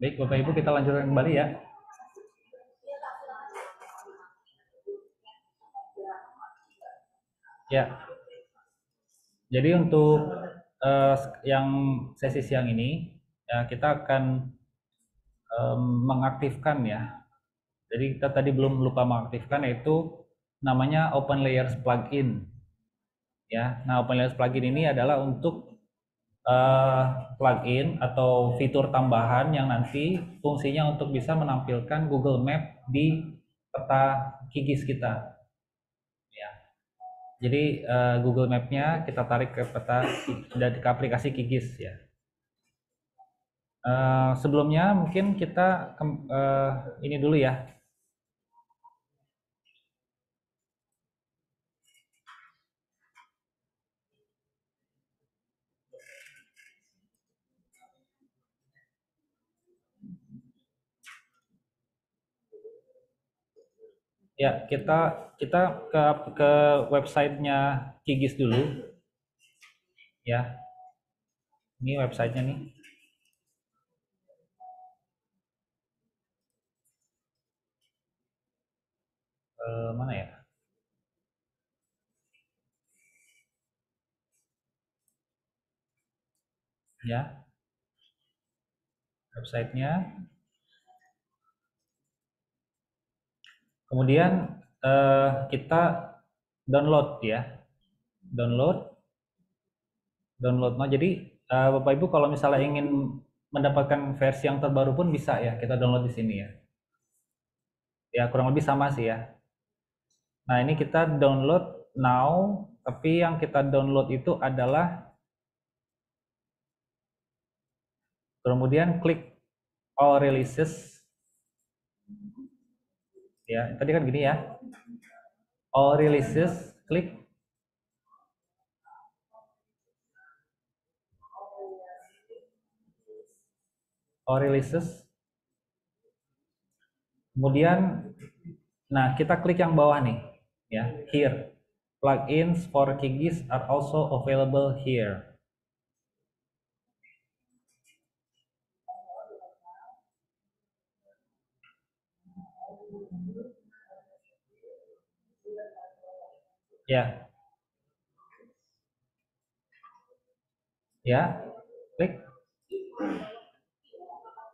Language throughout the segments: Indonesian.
Baik, Bapak Ibu, kita lanjutkan kembali ya. Ya, jadi untuk yang sesi siang ini, ya kita akan mengaktifkan ya. Jadi kita tadi belum lupa mengaktifkan, yaitu namanya Open Layers Plugin. Ya, nah Open Layers Plugin ini adalah untuk plugin atau fitur tambahan yang nanti fungsinya untuk bisa menampilkan Google Map di peta QGIS kita. Ya. Jadi Google Map-nya kita tarik ke peta dan ke aplikasi QGIS ya. Sebelumnya mungkin kita ini dulu ya. Ya, kita ke websitenya QGIS dulu. Ya. Ini websitenya nih. Mana ya? Ya. Websitenya. Kemudian kita download ya. Download. Nah, jadi Bapak Ibu kalau misalnya ingin mendapatkan versi yang terbaru pun bisa ya, kita download di sini ya. Ya, kurang lebih sama sih ya. Nah, ini kita download now, tapi yang kita download itu adalah kemudian klik all releases. Ya, tadi kan gini ya. All releases, klik. All releases. Kemudian nah, kita klik yang bawah nih, ya. Here. Plugins for QGIS are also available here. Ya. Ya. Klik.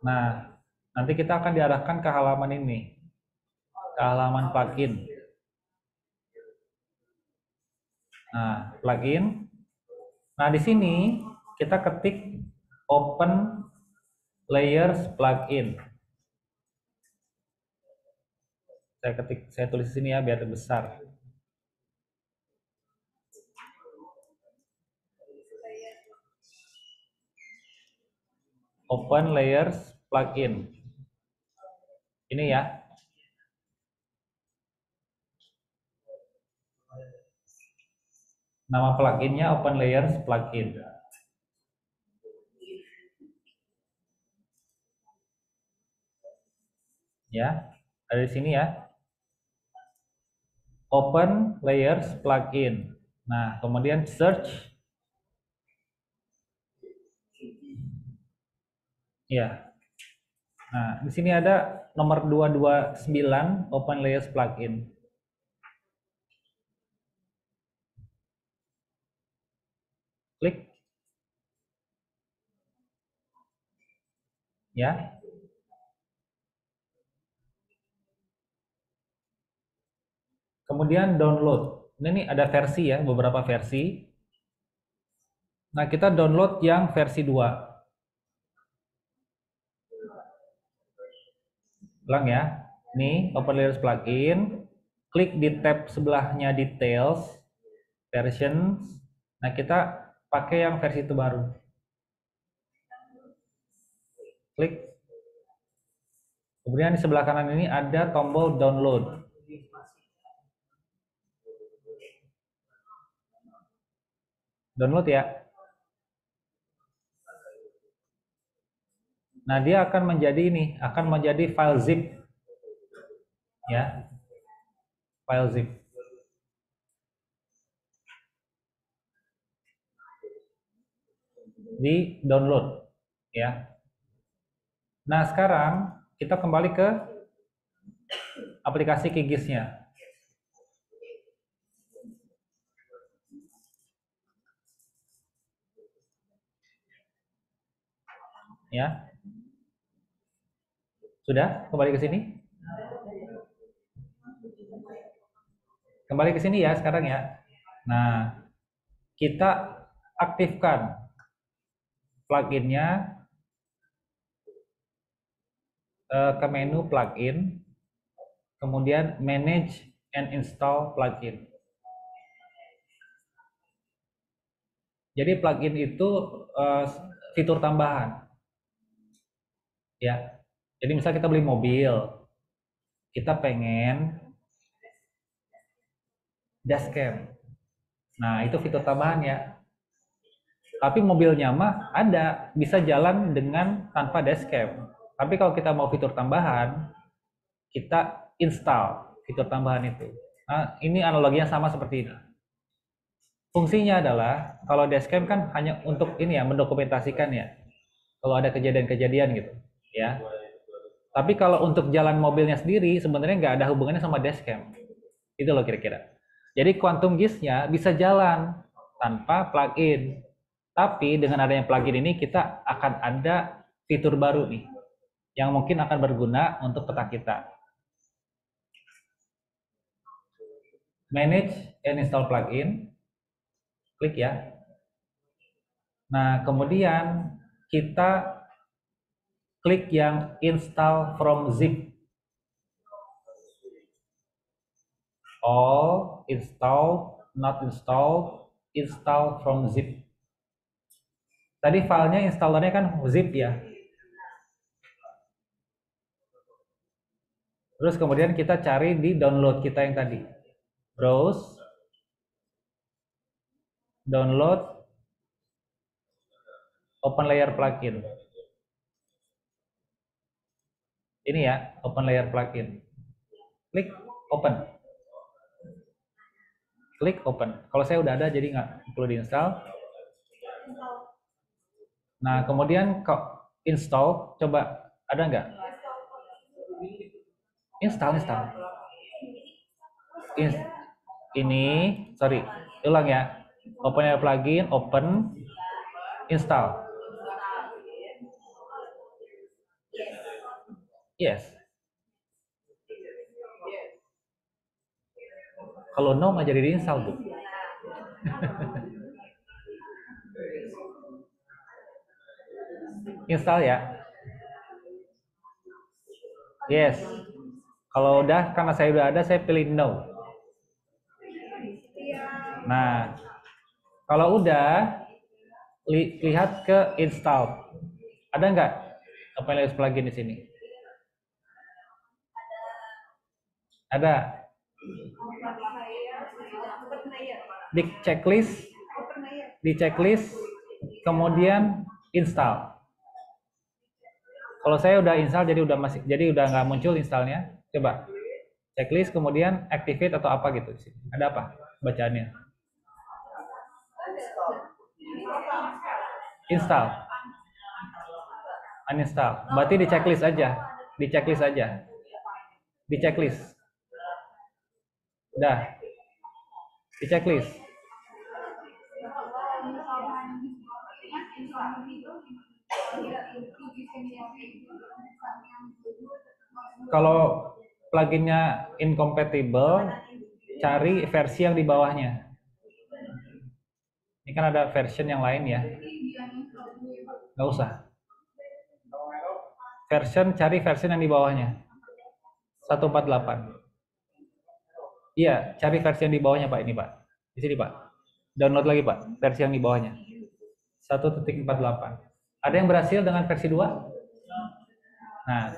Nah, nanti kita akan diarahkan ke halaman ini. Ke halaman plugin. Nah, plugin. Nah, di sini kita ketik Open Layers Plugin. Saya tulis di sini ya biar besar. Open Layers Plugin. Ini ya. Nama pluginnya Open Layers Plugin. Ya, ada di sini ya. Open Layers Plugin. Nah, kemudian search. Ya. Nah, di sini ada nomor 229 Open Layers Plugin. Klik. Ya. Kemudian download. Ini ada versi ya, beberapa versi. Nah, kita download yang versi 2. Ulang ya. Nih, Open Layers Plugin. Klik di tab sebelahnya Details, Versions. Nah, kita pakai yang versi terbaru. Klik. Kemudian di sebelah kanan ini ada tombol download. Download ya. Nah, dia akan menjadi ini, akan menjadi file zip. Ya. File zip. di download ya. Nah, sekarang kita kembali ke aplikasi Qiggis-nya. Ya. Sudah kembali ke sini? Kembali ke sini ya sekarang ya. Nah, kita aktifkan pluginnya ke menu plugin, kemudian manage and install plugin. Jadi plugin itu fitur tambahan, ya. Jadi misal kita beli mobil, kita pengen dashcam. Nah, itu fitur tambahan ya. Tapi mobilnya mah ada, bisa jalan dengan tanpa dashcam. Tapi kalau kita mau fitur tambahan, kita install fitur tambahan itu. Nah, ini analoginya sama seperti ini. Fungsinya adalah kalau dashcam kan hanya untuk ini ya, mendokumentasikan ya. Kalau ada kejadian-kejadian gitu, ya. Tapi kalau untuk jalan mobilnya sendiri sebenarnya nggak ada hubungannya sama dashcam. Itu loh kira-kira. Jadi Quantum GIS-nya bisa jalan tanpa plugin. Tapi dengan adanya plugin ini kita akan ada fitur baru nih yang mungkin akan berguna untuk peta kita. Manage and install plugin. Klik ya. Nah, kemudian kita klik yang install from zip. All, install, not install, install from zip. Tadi filenya installernya kan zip ya. Terus kemudian kita cari di download kita yang tadi. Browse, download, open layer plugin. Ini ya, open layer plugin. Klik open. Klik open. Kalau saya udah ada jadi nggak perlu diinstal. Nah, kemudian kok install, coba ada nggak? Install. Ini, sorry, ulang ya. Open layer plugin, open, install. Yes. Kalau no nggak jadi diinstal, Bu. Install ya. Yes. Kalau udah, karena saya udah ada, saya pilih no. Nah, kalau udah, lihat ke install. Ada nggak open layer plugin di sini? Ada. Di checklist, kemudian install. Kalau saya udah install jadi udah nggak muncul installnya. Coba checklist kemudian activate atau apa gitu di sini. Ada apa bacaannya? Install. Uninstall. Berarti di checklist aja. Di checklist aja. Di checklist. Udah. Di checklist. Kalau pluginnya incompatible, cari versi yang di bawahnya. Ini kan ada version yang lain ya. Nggak usah. Cari version yang di bawahnya. 148. Iya, cari versi yang di bawahnya Pak, ini Pak. Di sini Pak. Download lagi Pak, versi yang di bawahnya. 1.48. Ada yang berhasil dengan versi 2? Nah,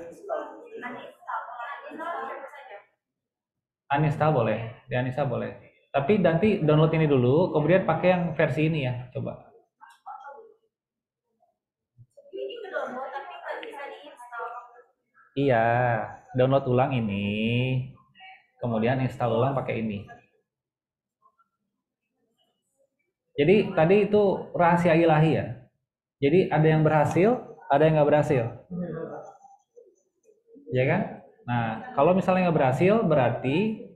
uninstall boleh, di uninstall boleh. Tapi nanti download ini dulu, kemudian pakai yang versi ini ya, coba. Iya, download ulang ini, kemudian install ulang pakai ini. Jadi tadi itu rahasia ilahi ya. Jadi ada yang berhasil, ada yang nggak berhasil, ya kan? Nah, kalau misalnya nggak berhasil, berarti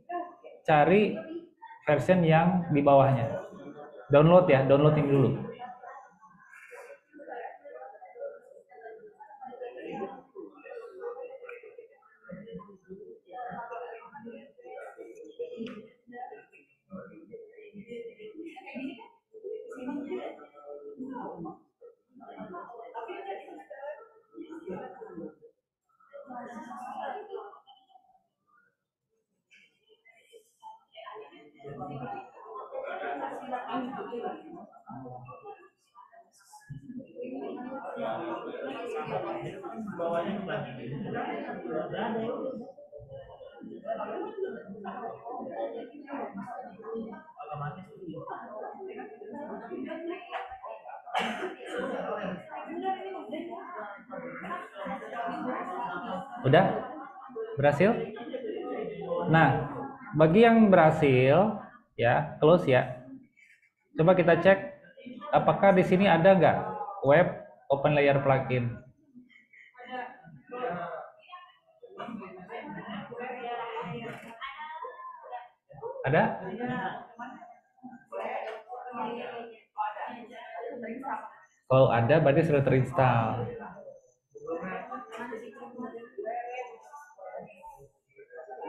cari version yang di bawahnya. Download ya, download ini dulu. Udah? Berhasil? Nah, bagi yang berhasil, ya, close ya. Coba kita cek, apakah di sini ada nggak web open layer plugin? Ada? Kalau ada, berarti sudah terinstall.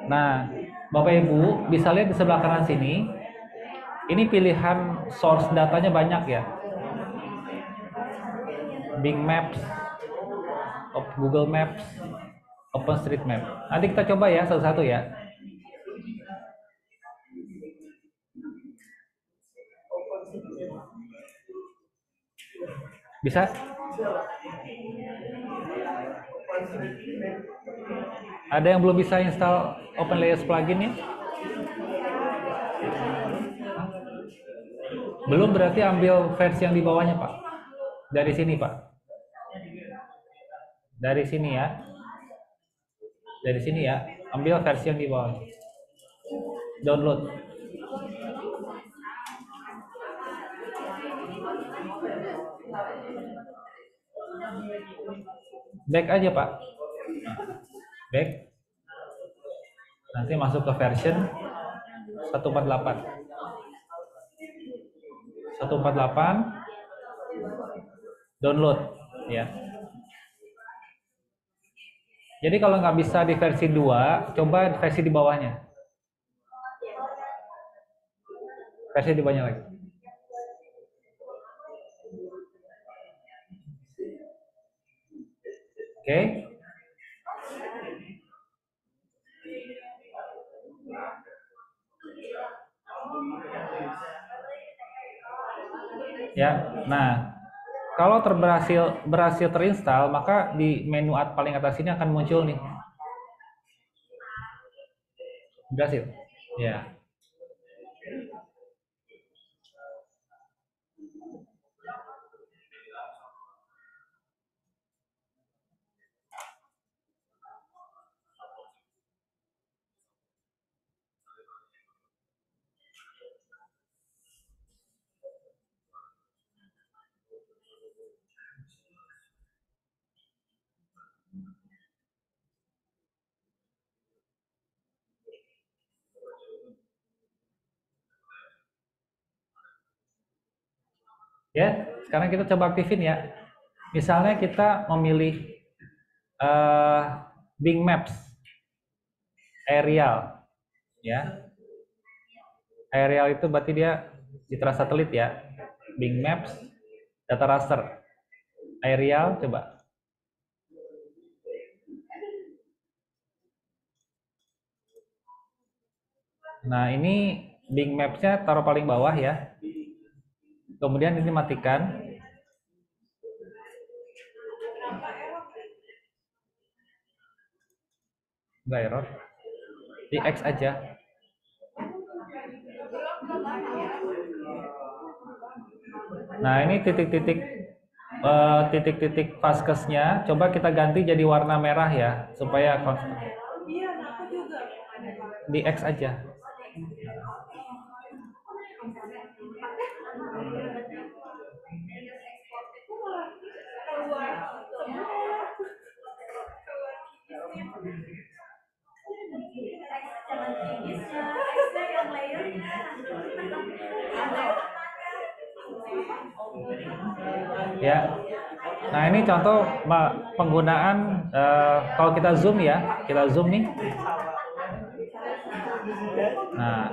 Nah, Bapak Ibu bisa lihat di sebelah kanan sini, ini pilihan source datanya banyak ya. Bing Maps, Google Maps, OpenStreetMap. Nanti kita coba ya satu-satu ya. Bisa? Ada yang belum bisa install OpenLayers plugin ya? Belum, berarti ambil versi yang di bawahnya Pak. Dari sini Pak. Dari sini ya. Dari sini ya. Ambil versi yang di bawah. Download. Back aja Pak. Back. Nanti masuk ke version 148. 148. Download ya. Jadi kalau nggak bisa di versi 2, coba versi di bawahnya. Versi di bawahnya lagi. Oke. Ya, nah kalau berhasil terinstall, maka di menu paling atas ini akan muncul nih. Berhasil. Ya. Ya, sekarang kita coba aktifin ya. Misalnya kita memilih Bing Maps, aerial, ya. Aerial itu berarti dia citra satelit ya. Bing Maps, data raster, aerial, coba. Nah ini Bing Maps-nya taruh paling bawah ya. Kemudian ini matikan. Enggak error. Di X aja. Nah ini titik-titik vaskesnya coba kita ganti jadi warna merah ya supaya konstan. Di X aja. Ya. Nah, ini contoh penggunaan kalau kita zoom ya, kita zoom nih. Nah,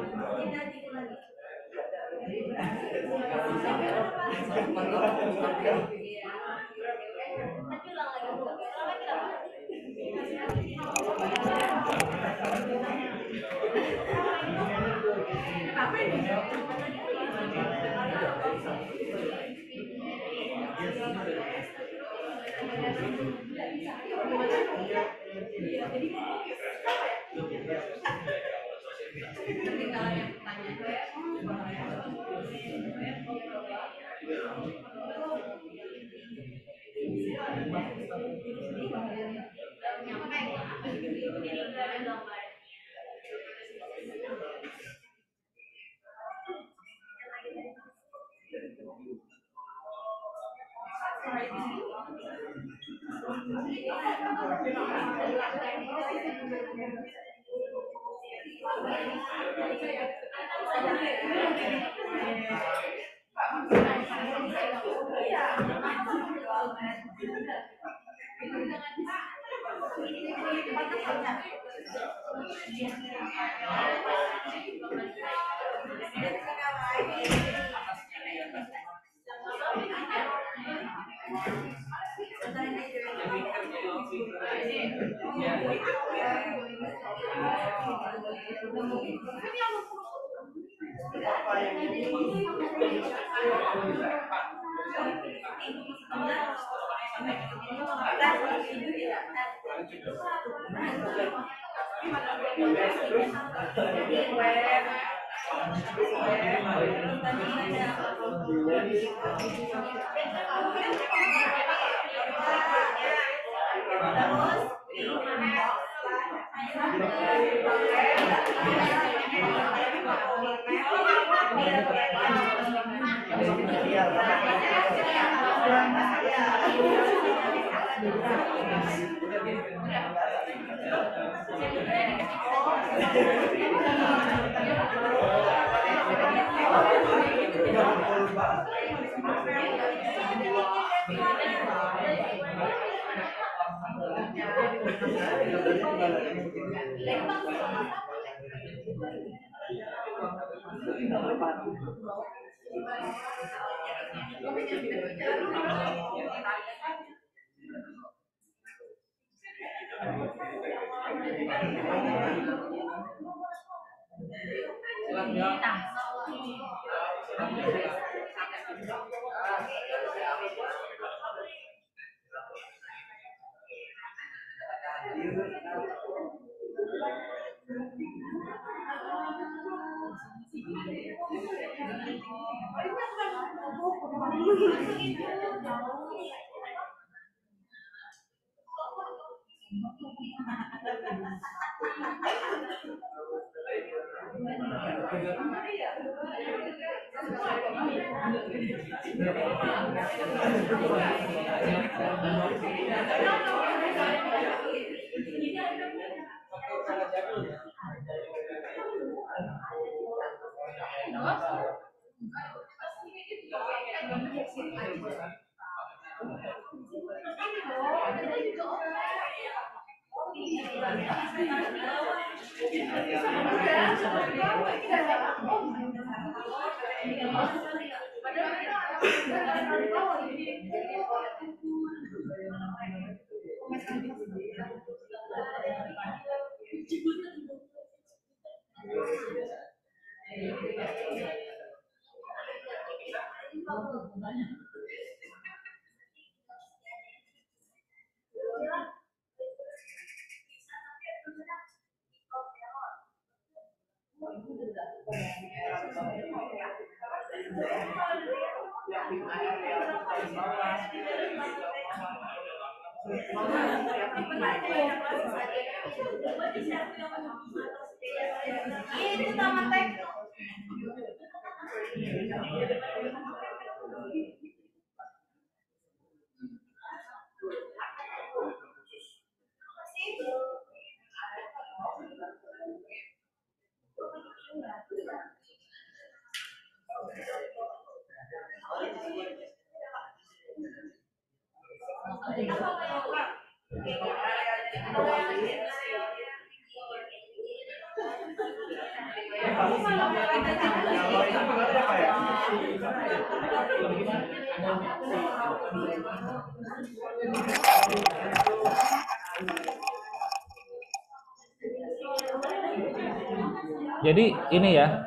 Jadi ini ya,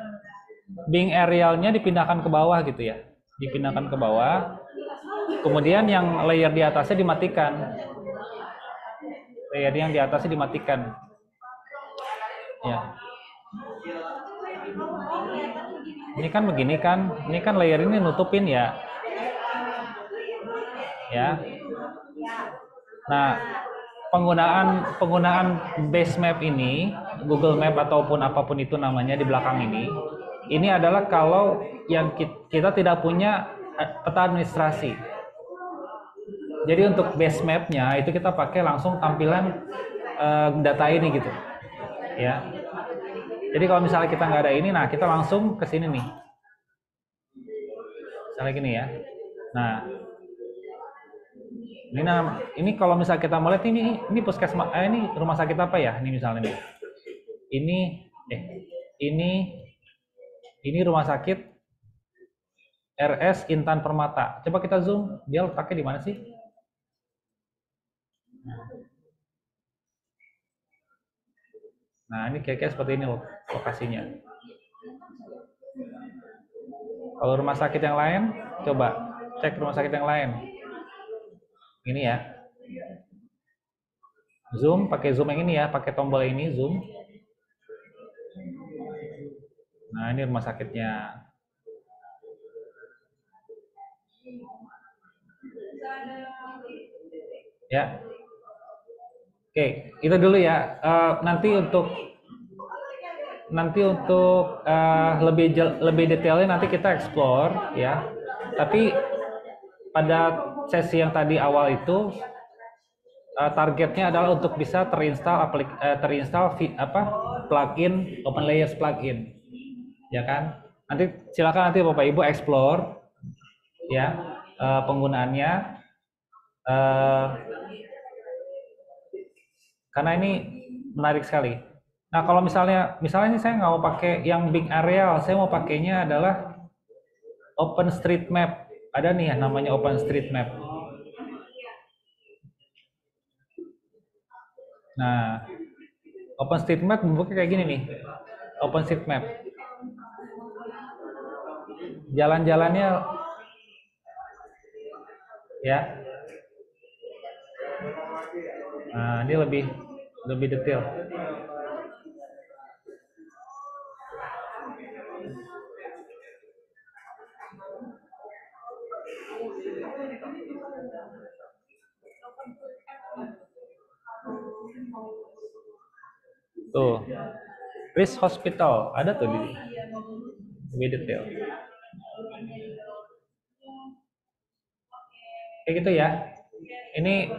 Bing aerialnya dipindahkan ke bawah gitu ya, dipindahkan ke bawah. Kemudian yang layer di atasnya dimatikan, layer yang di atasnya dimatikan. Ya, ini kan begini kan, ini kan layer ini nutupin ya, ya. Nah, penggunaan base map ini, Google Map ataupun apapun itu namanya di belakang ini adalah kalau yang kita tidak punya peta administrasi. Jadi untuk base mapnya itu kita pakai langsung tampilan data ini gitu, ya. Jadi kalau misalnya kita nggak ada ini, nah kita langsung ke sini nih, misalnya gini ya. Nah, ini kalau misalnya kita mau lihat ini puskesmas, ini rumah sakit apa ya? Ini misalnya nih, ini ini rumah sakit RS Intan Permata. Coba kita zoom, dia letaknya di mana sih? Nah, ini kayaknya seperti ini loh lokasinya. Kalau rumah sakit yang lain, coba cek rumah sakit yang lain. Ini ya. Zoom, pakai zoom yang ini ya, pakai tombol ini zoom. Nah, ini rumah sakitnya. Ya. Oke, itu dulu ya. Nanti untuk lebih detailnya nanti kita explore ya. Tapi pada sesi yang tadi awal itu targetnya adalah untuk bisa terinstall plugin OpenLayers plugin, ya kan? Nanti silakan nanti Bapak Ibu explore ya penggunaannya karena ini menarik sekali. Nah kalau misalnya ini saya nggak mau pakai yang big aerial, saya mau pakainya adalah OpenStreetMap. Ada nih ya namanya OpenStreetMap. Nah, OpenStreetMap bentuknya kayak gini nih. OpenStreetMap. Jalan-jalannya ya. Nah, ini lebih detail. Tuh. Risk Hospital ada tuh di lebih detail. Kayak gitu ya. Ini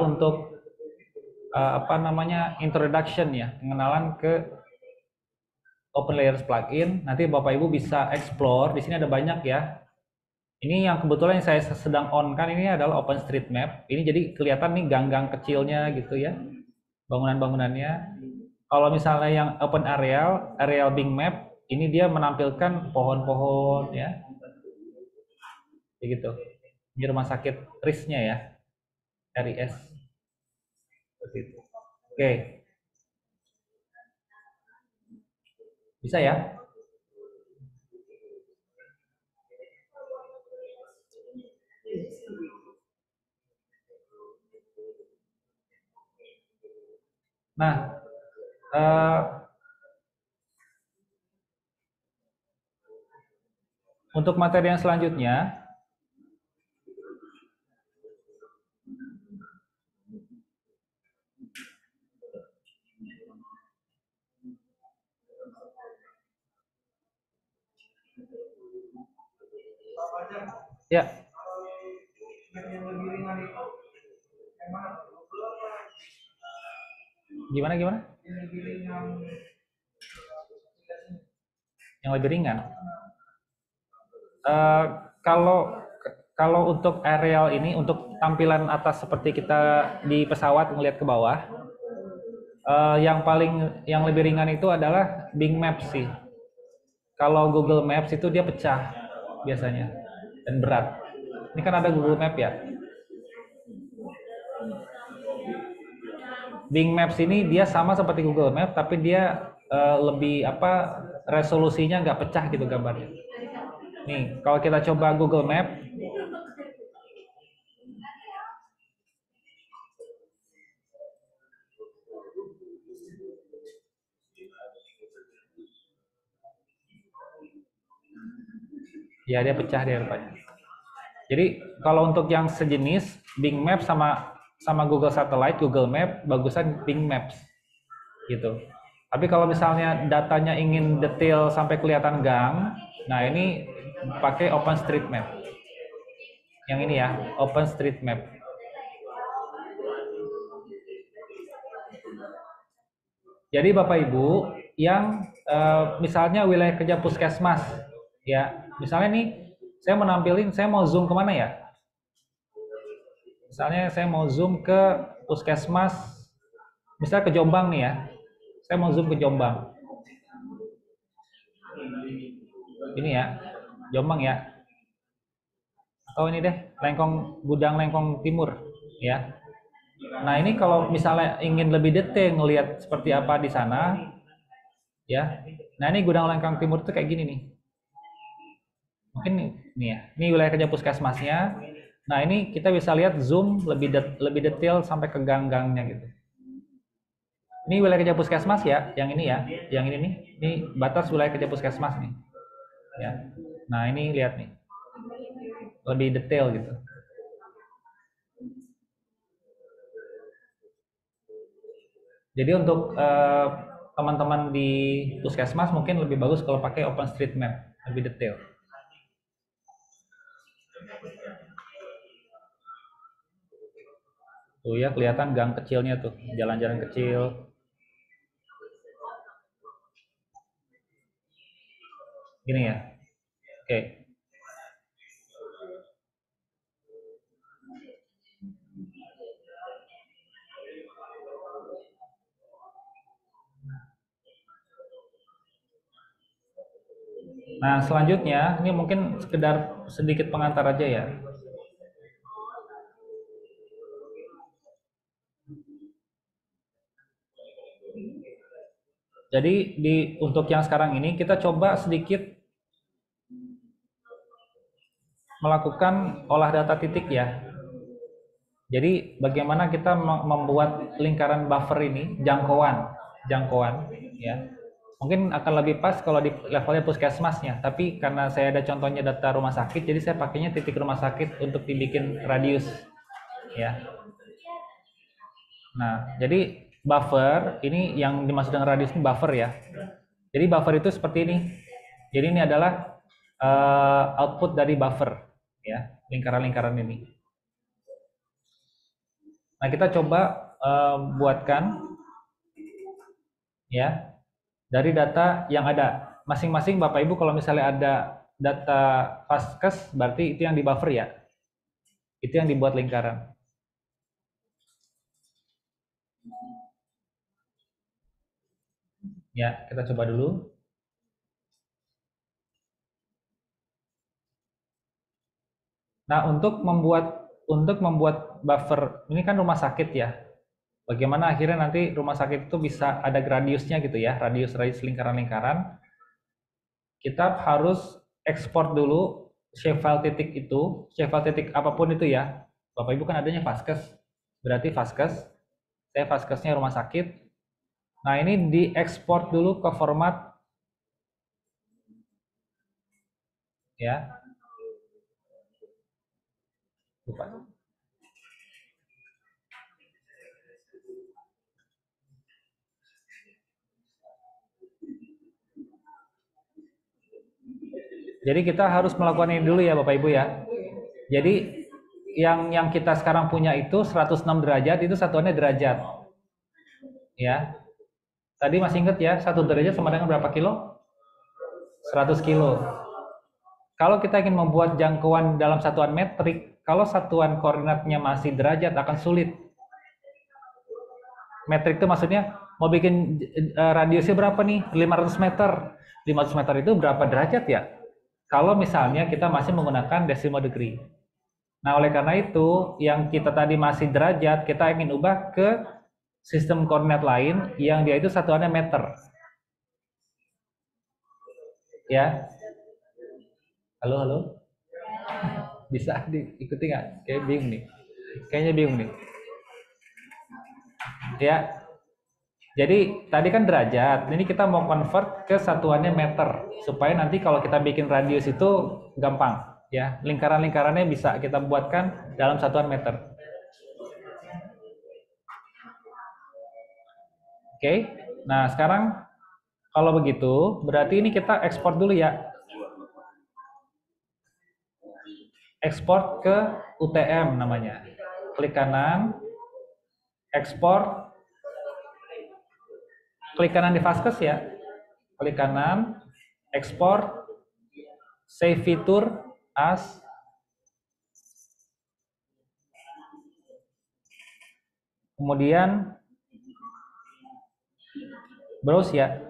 untuk introduction ya, pengenalan ke OpenLayers plugin. Nanti Bapak Ibu bisa explore. Di sini ada banyak ya. Ini yang kebetulan yang saya sedang on kan ini adalah OpenStreetMap. Ini jadi kelihatan nih gang-gang kecilnya gitu ya, bangunan-bangunannya. Kalau misalnya yang Open Aerial Bing Map, ini dia menampilkan pohon-pohon ya, begitu. Ini rumah sakit RIS-nya ya, RIS. Seperti itu. Oke, bisa ya? Nah, untuk materi yang selanjutnya, ya. Gimana? Yang lebih ringan. Uh, kalau kalau untuk aerial ini, untuk tampilan atas seperti kita di pesawat ngelihat ke bawah, yang lebih ringan itu adalah Bing Maps sih. Kalau Google Maps itu dia pecah biasanya dan berat. Ini kan ada Google Map ya. Bing Maps ini dia sama seperti Google Map, tapi dia lebih resolusinya nggak pecah gitu gambarnya. Nih, kalau kita coba Google Map, ya dia pecah dia rupanya. Jadi kalau untuk yang sejenis Bing Maps sama Google Satellite, Google Map bagusan Bing Maps gitu. Tapi kalau misalnya datanya ingin detail sampai kelihatan gang, nah ini pakai OpenStreetMap. Yang ini ya, OpenStreetMap. Jadi Bapak Ibu yang misalnya wilayah kerja puskesmas, ya, misalnya nih saya mau zoom kemana ya? Misalnya saya mau zoom ke puskesmas, misalnya ke Jombang nih ya. Saya mau zoom ke Jombang. Ini ya, Jombang ya. Atau ini deh, Gudang Lengkong Timur ya. Nah ini kalau misalnya ingin lebih detail ngelihat seperti apa di sana, ya. Nah ini Gudang Lengkong Timur itu kayak gini nih. Mungkin nih ya, ini wilayah kerja puskesmasnya. Nah ini kita bisa lihat zoom lebih detail sampai ke gang-gangnya gitu. Ini wilayah kerja puskesmas ya, yang ini ya, yang ini nih, ini batas wilayah kerja puskesmas nih, ya. Nah ini lihat nih, lebih detail gitu. Jadi untuk teman-teman di puskesmas mungkin lebih bagus kalau pakai OpenStreetMap, lebih detail. Tuh ya kelihatan gang kecilnya tuh, jalan-jalan kecil. Gini ya. Oke. Nah, selanjutnya ini mungkin sekedar sedikit pengantar aja ya. Jadi untuk yang sekarang ini kita coba sedikit melakukan olah data titik ya. Jadi bagaimana kita membuat lingkaran buffer ini jangkauan ya. Mungkin akan lebih pas kalau di levelnya puskesmasnya, tapi karena saya ada contohnya data rumah sakit, jadi saya pakainya titik rumah sakit untuk dibikin radius ya. Nah, jadi buffer ini yang dimaksud dengan radius ini buffer ya. Jadi buffer itu seperti ini. Jadi ini adalah output dari buffer ya, lingkaran-lingkaran ini. Nah, kita coba buatkan ya dari data yang ada. Masing-masing Bapak Ibu kalau misalnya ada data Fastcast berarti itu yang di buffer ya. Itu yang dibuat lingkaran. Ya, kita coba dulu. Nah, untuk membuat buffer ini kan rumah sakit ya. Bagaimana akhirnya nanti rumah sakit itu bisa ada radiusnya gitu ya, radius lingkaran-lingkaran. Kita harus ekspor dulu shapefile titik itu, shapefile titik apapun itu ya. Bapak Ibu kan adanya Fastcast. Berarti Fastcast, saya Fastcastnya rumah sakit. Nah, ini diekspor dulu ke format ya. Lupa. Jadi kita harus melakukan ini dulu ya Bapak Ibu ya. Jadi yang kita sekarang punya itu 106 derajat, itu satuannya derajat. Ya. Tadi masih ingat ya, 1 derajat sama dengan berapa kilo? 100 kilo. Kalau kita ingin membuat jangkauan dalam satuan metrik, kalau satuan koordinatnya masih derajat akan sulit. Metrik itu maksudnya mau bikin radiusnya berapa nih? 500 meter. 500 meter itu berapa derajat ya? Kalau misalnya kita masih menggunakan decimal degree. Nah, oleh karena itu, yang kita tadi masih derajat, kita ingin ubah ke sistem koordinat lain yang dia itu satuannya meter. Ya. Halo, halo. Bisa diikuti nggak? Kayak bingung nih. Kayaknya bingung nih. Ya. Jadi tadi kan derajat, ini kita mau convert ke satuannya meter supaya nanti kalau kita bikin radius itu gampang, ya. Lingkaran-lingkarannya bisa kita buatkan dalam satuan meter. Oke. Nah, sekarang kalau begitu berarti ini kita ekspor dulu ya. Ekspor ke UTM namanya. Klik kanan, ekspor. Klik kanan di Fastcase ya. Klik kanan, ekspor, save fitur as. Kemudian browse ya.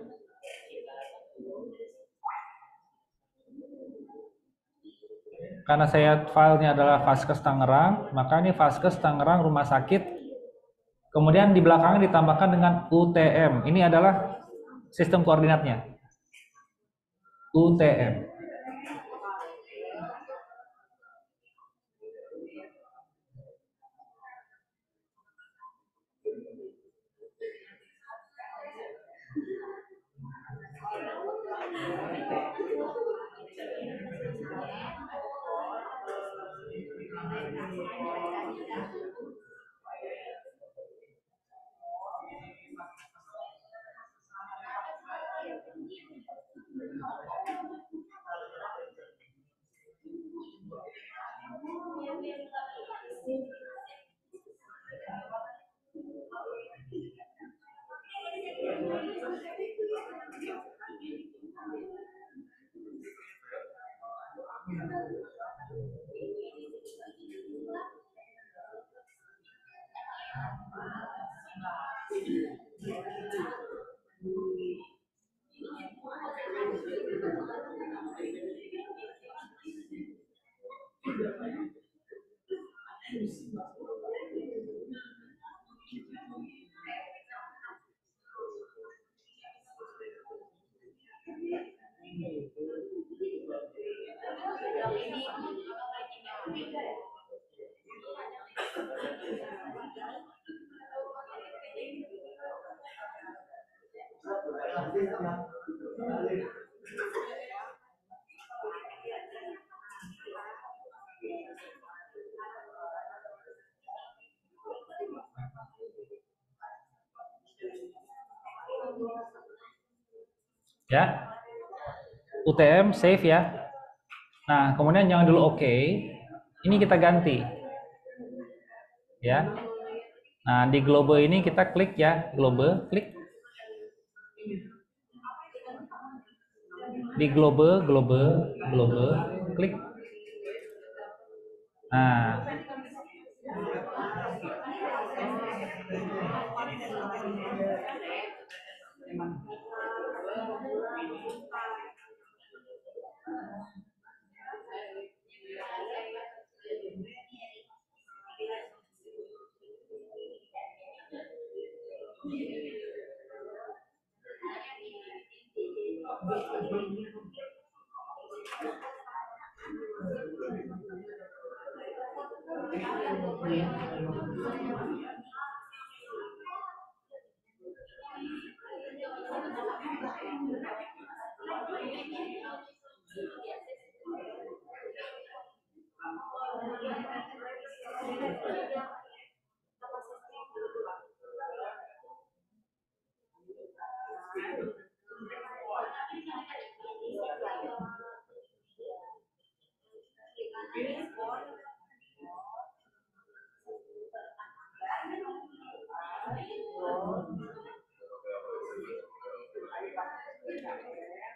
Karena saya filenya adalah Fastcase Tangerang, maka ini Fastcase Tangerang Rumah Sakit. Kemudian di belakangnya ditambahkan dengan UTM. Ini adalah sistem koordinatnya. UTM. Ya. UTM save ya. Nah, kemudian jangan dulu oke. Ini kita ganti. Ya. Nah, di globe ini kita klik ya, globe, klik. Di globe, klik. Nah,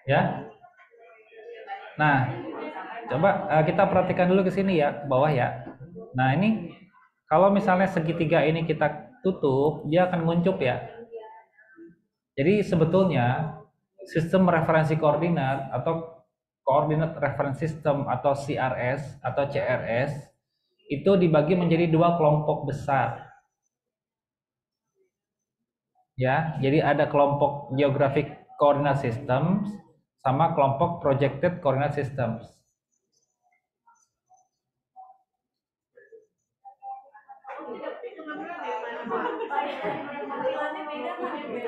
ya. Nah, Coba kita perhatikan dulu ke sini ya, ke bawah ya. Nah ini kalau misalnya segitiga ini kita tutup, dia akan nguncup ya. Jadi sebetulnya sistem referensi koordinat atau Coordinate Reference System atau CRS atau CRS itu dibagi menjadi dua kelompok besar. Ya, jadi ada kelompok Geographic Coordinate Systems sama kelompok Projected Coordinate Systems.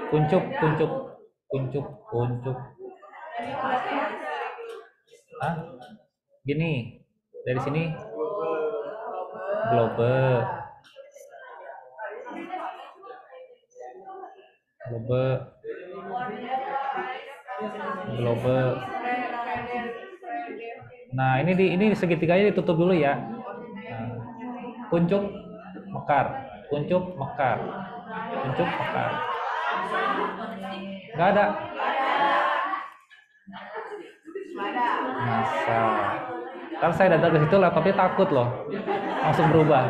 Kuncup. Ah, gini, dari sini globe, Nah, ini segitiganya ditutup dulu ya. Nah, kuncup, mekar, nggak ada. Masa. Ntar saya datang ke situ laptopnya takut loh, langsung berubah.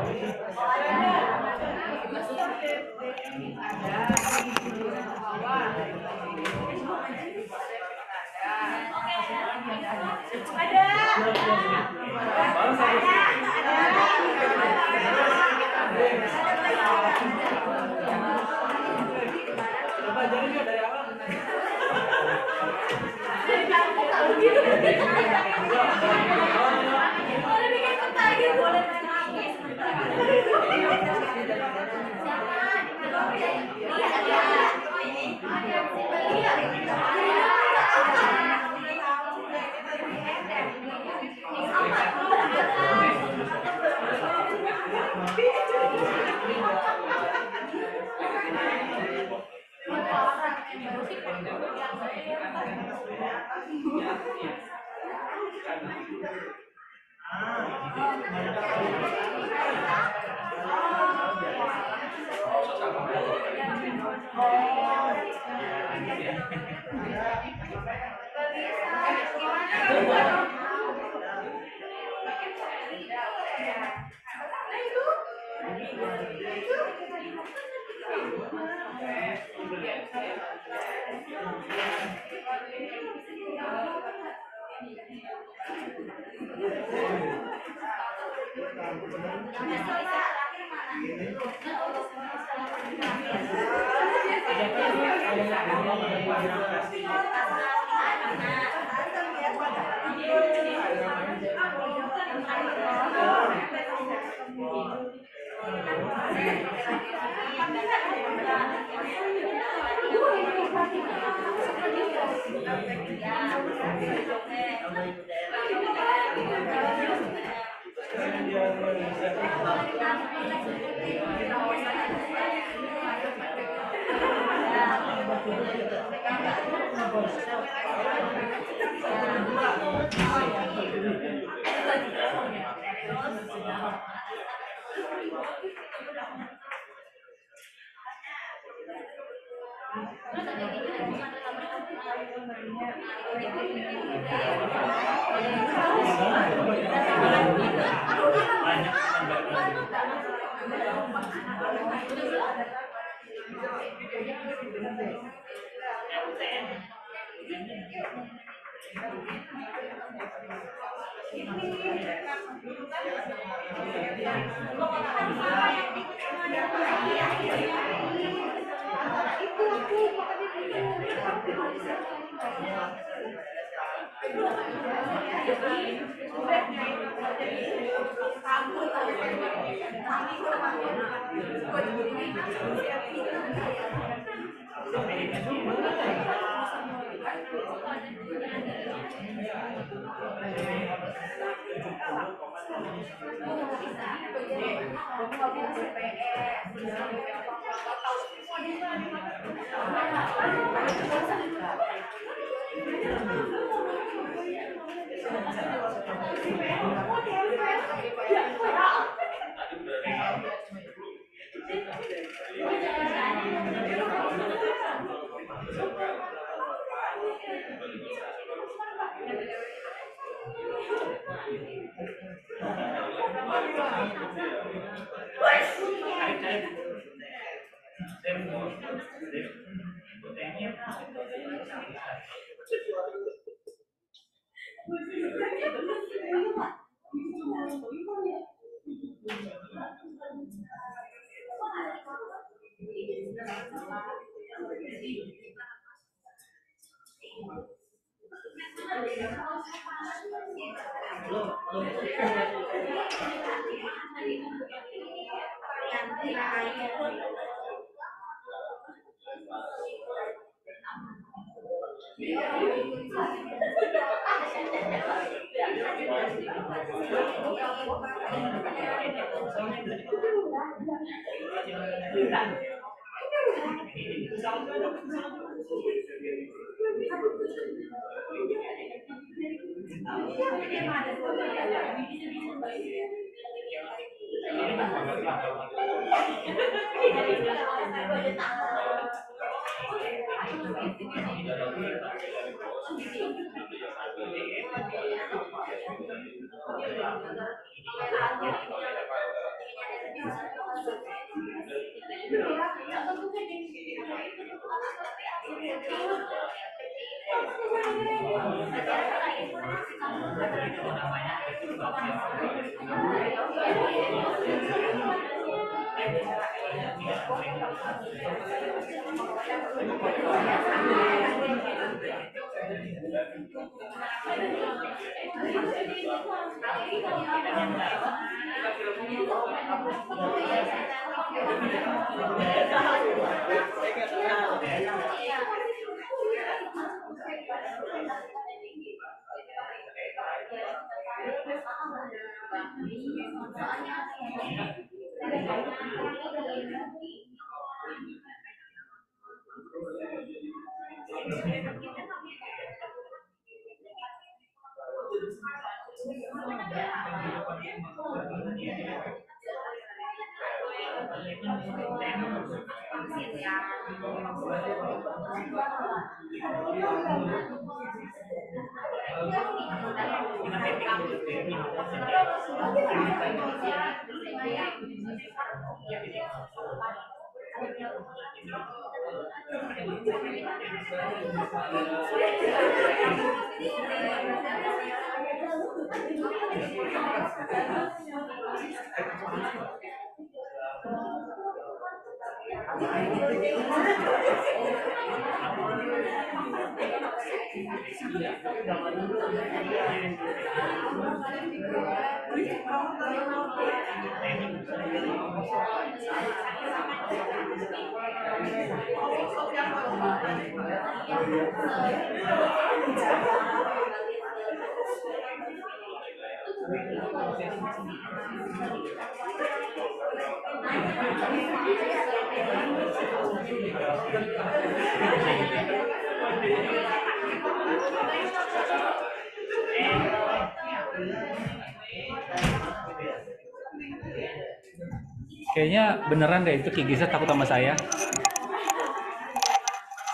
Kayaknya beneran deh itu Ki Giza takut sama saya.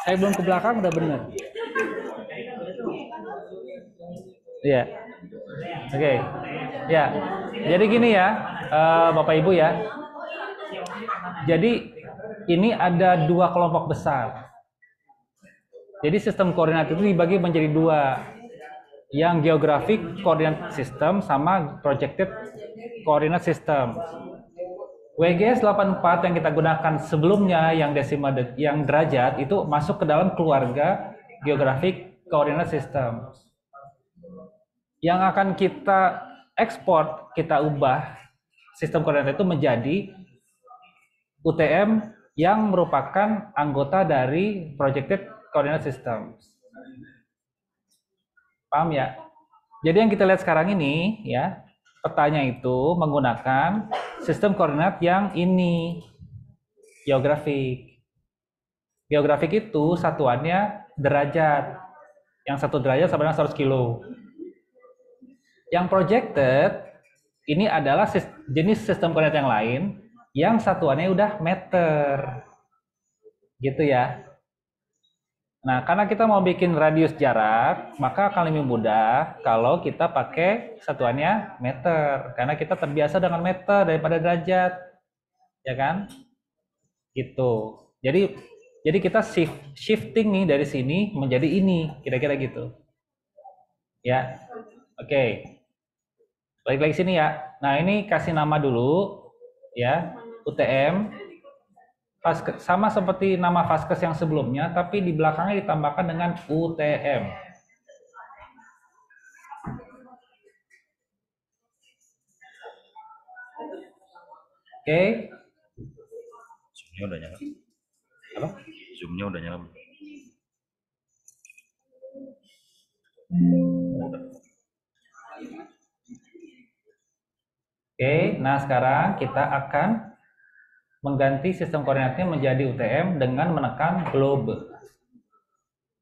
Saya belum ke belakang udah bener. Iya. Oke. Ya. Jadi gini ya, Bapak Ibu ya. Jadi ini ada dua kelompok besar. Jadi sistem koordinat itu dibagi menjadi dua. Yang geographic coordinate system sama projected coordinate system. WGS 84 yang kita gunakan sebelumnya yang desimal yang derajat itu masuk ke dalam keluarga geographic coordinate system. Yang akan kita ekspor, kita ubah sistem koordinat itu menjadi UTM yang merupakan anggota dari projected coordinate system. Paham ya? Jadi yang kita lihat sekarang ini ya, petanya itu menggunakan sistem koordinat yang ini, geografik. Geografik itu satuannya derajat. Yang 1 derajat sama dengan 100 kilo. Yang projected ini adalah jenis sistem koordinat yang lain yang satuannya udah meter. Gitu ya. Nah, karena kita mau bikin radius jarak, maka akan lebih mudah kalau kita pakai satuannya meter. Karena kita terbiasa dengan meter daripada derajat, ya kan? Gitu. Jadi kita shifting nih dari sini menjadi ini, kira-kira gitu. Ya. Oke. Balik lagi sini ya. Nah, ini kasih nama dulu ya, UTM. Sama seperti nama Vaskes yang sebelumnya, tapi di belakangnya ditambahkan dengan UTM. Oke. Zoom-nya udah nyala. Apa? Zoom-nya udah nyala. Oke, nah sekarang kita akan mengganti sistem koordinatnya menjadi UTM dengan menekan globe.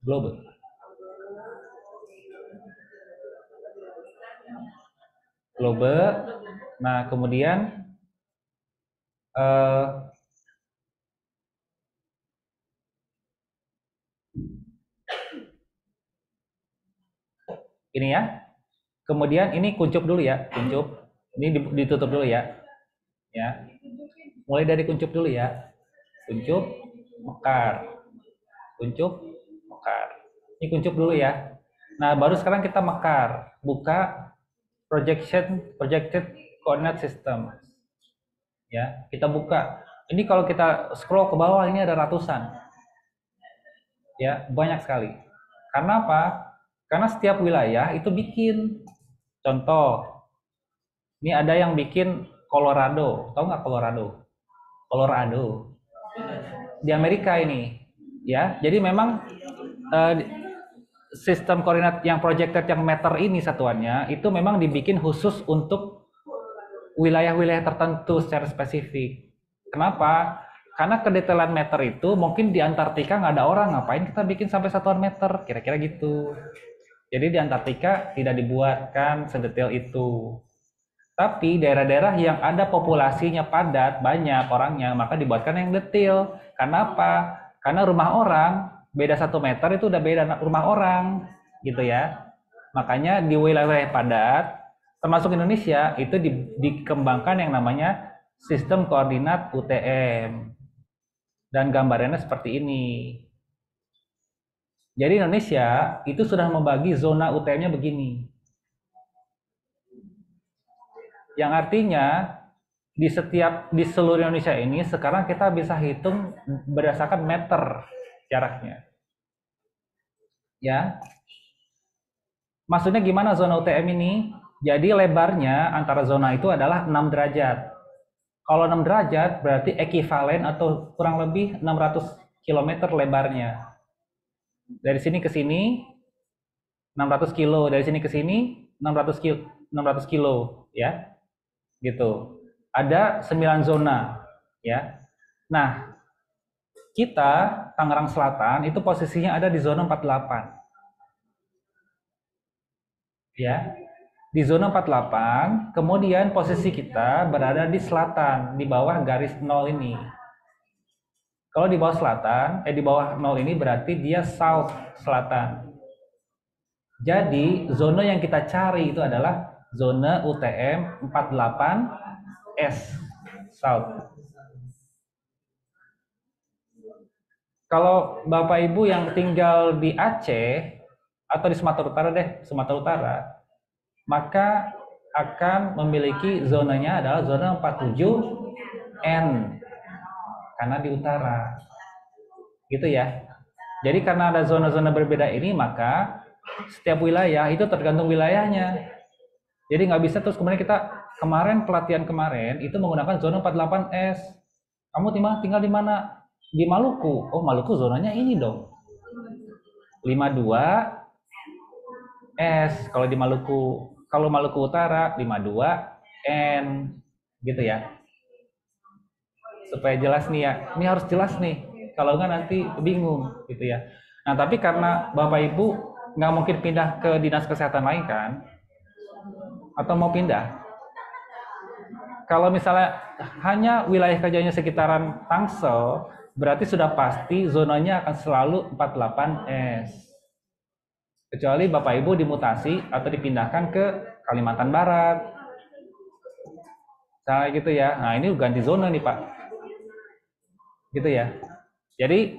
Globe. Globe. Nah, kemudian ini ya. Kemudian ini kuncup dulu ya, kuncup. Ini ditutup dulu ya. Ya. Mulai dari kuncup dulu ya. Kuncup, mekar. Kuncup, mekar. Ini kuncup dulu ya. Nah, baru sekarang kita mekar. Buka projected coordinate system. Ya, kita buka. Ini kalau kita scroll ke bawah ini ada ratusan. Ya, banyak sekali. Karena apa? Karena setiap wilayah itu bikin. Contoh, ini ada yang bikin Colorado. Tahu nggak Colorado? Colorado. Di Amerika ini. Ya, jadi memang sistem koordinat yang projected yang meter ini satuannya itu memang dibikin khusus untuk wilayah-wilayah tertentu secara spesifik. Kenapa? Karena kedetailan meter itu mungkin di Antartika nggak ada orang, ngapain kita bikin sampai satuan meter, kira-kira gitu. Jadi di Antartika tidak dibuatkan sedetail itu. Tapi daerah-daerah yang ada populasinya padat, banyak orangnya, maka dibuatkan yang detail. Karena apa? Karena rumah orang, beda 1 meter itu udah beda rumah orang, gitu ya. Makanya di wilayah padat, termasuk Indonesia, itu dikembangkan yang namanya sistem koordinat UTM. Dan gambarannya seperti ini. Jadi Indonesia itu sudah membagi zona UTM-nya begini. Yang artinya di seluruh Indonesia ini sekarang kita bisa hitung berdasarkan meter jaraknya. Ya. Maksudnya gimana zona UTM ini? Jadi lebarnya antara zona itu adalah 6 derajat. Kalau 6 derajat berarti ekivalen atau kurang lebih 600 km lebarnya. Dari sini ke sini 600 kilo, dari sini ke sini 600 kilo ya. Gitu. Ada 9 zona ya. Nah, kita Tangerang Selatan itu posisinya ada di zona 48. Ya. Di zona 48, kemudian posisi kita berada di selatan, di bawah garis 0 ini. Kalau di bawah selatan, di bawah 0 ini berarti dia south, selatan. Jadi, zona yang kita cari itu adalah zona UTM 48S, south. Kalau Bapak Ibu yang tinggal di Aceh, atau di Sumatera Utara deh, Sumatera Utara, maka akan memiliki zonanya adalah zona 47N karena di utara gitu ya. Jadi karena ada zona-zona berbeda ini, maka setiap wilayah itu tergantung wilayahnya. Jadi nggak bisa terus kemudian kita pelatihan kemarin itu menggunakan zona 48S. Kamu tinggal di mana? Di Maluku. Oh, Maluku zonanya ini dong, 52S kalau di Maluku. Kalau Maluku Utara 52N gitu ya. Supaya jelas nih ya. Ini harus jelas nih. Kalau nggak nanti bingung gitu ya. Nah, tapi karena Bapak Ibu nggak mungkin pindah ke dinas kesehatan lain kan? Atau mau pindah? Kalau misalnya hanya wilayah kerjanya sekitaran Tangsel, berarti sudah pasti zonanya akan selalu 48S. Kecuali Bapak Ibu dimutasi atau dipindahkan ke Kalimantan Barat. Nah gitu ya. Nah ini ganti zona nih Pak. Gitu ya. Jadi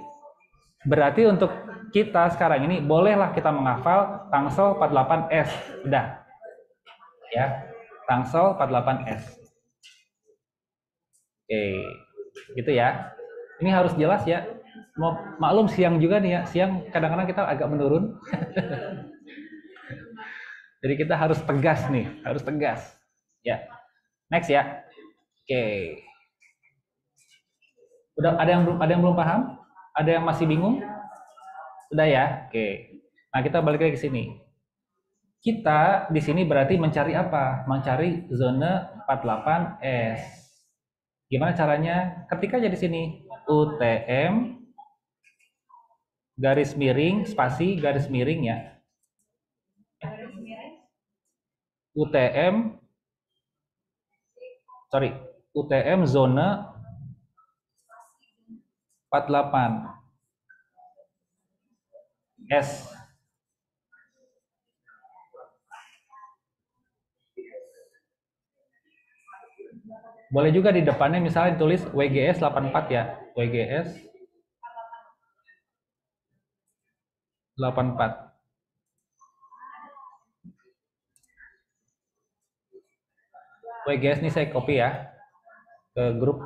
berarti untuk kita sekarang ini bolehlah kita menghafal Tangsel 48S. Udah. Ya. Tangsel 48S. Oke. Gitu ya. Ini harus jelas ya. Maklum siang juga nih ya. Siang kadang-kadang kita agak menurun. Jadi kita harus tegas nih, harus tegas. Ya. Next ya. Oke. Udah ada yang belum paham? Ada yang masih bingung? Sudah ya? Oke. Nah, kita balik lagi ke sini. Kita di sini berarti mencari apa? Mencari zona 48S. Gimana caranya? Ketik aja di sini UTM garis miring spasi garis miring ya. UTM zona 48S. Boleh juga di depannya misalnya tulis WGS 84 ya. WGS 84. WGS ini saya copy ya ke grup.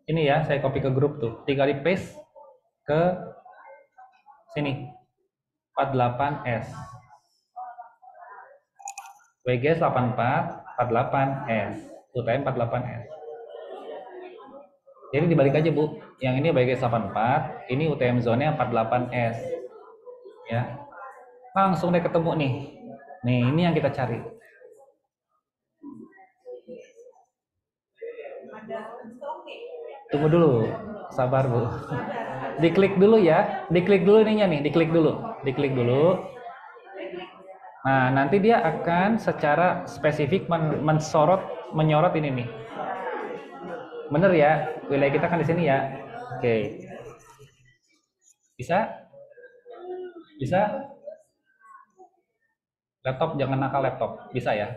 Ini ya, saya copy ke grup tuh. Tinggal di paste ke sini. 48S. WGS 84, 48S. UTM 48S. Jadi dibalik aja, Bu. Yang ini WGS 84, ini UTM zone-nya 48S. Ya. Langsung deh ketemu nih. Nih, ini yang kita cari. Tunggu dulu, sabar Bu. Diklik dulu ya, diklik dulu ininya nih, diklik dulu. Nah, nanti dia akan secara spesifik menyorot ini nih. Bener ya, wilayah kita kan di sini ya. Oke. Bisa? Bisa? Laptop jangan nakal laptop, bisa ya?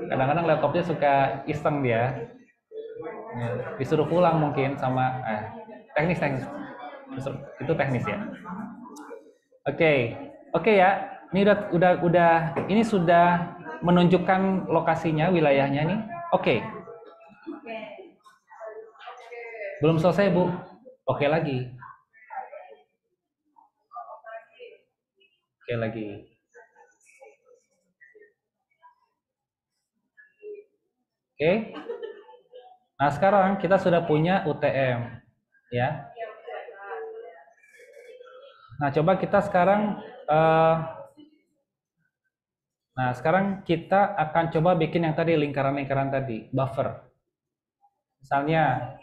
Kadang-kadang laptopnya suka iseng dia. Disuruh pulang mungkin sama teknis. Itu teknis ya. Oke ya. Ini udah ini sudah menunjukkan lokasinya, wilayahnya nih. Oke. Belum selesai, Bu. Oke lagi. Oke lagi. Oke. Nah, sekarang kita sudah punya UTM, ya. Nah, coba kita sekarang sekarang kita akan coba bikin yang tadi lingkaran-lingkaran tadi, buffer. Misalnya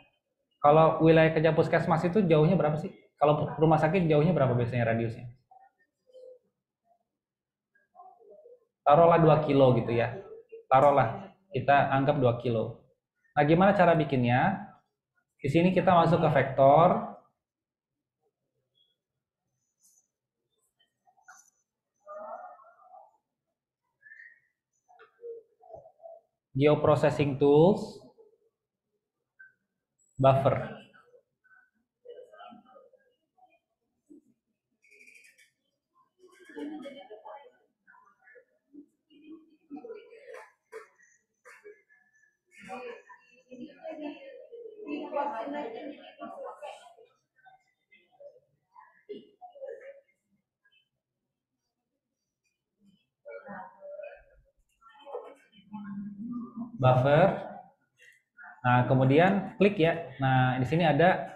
kalau wilayah kerja puskesmas itu jauhnya berapa sih? Kalau rumah sakit jauhnya berapa biasanya radiusnya? Taruhlah 2 kilo gitu ya. Taruhlah, kita anggap 2 kilo. Nah, gimana cara bikinnya? Di sini kita masuk ke vektor. Geoprocessing tools. Buffer. Buffer. Nah, kemudian klik ya. Nah, di sini ada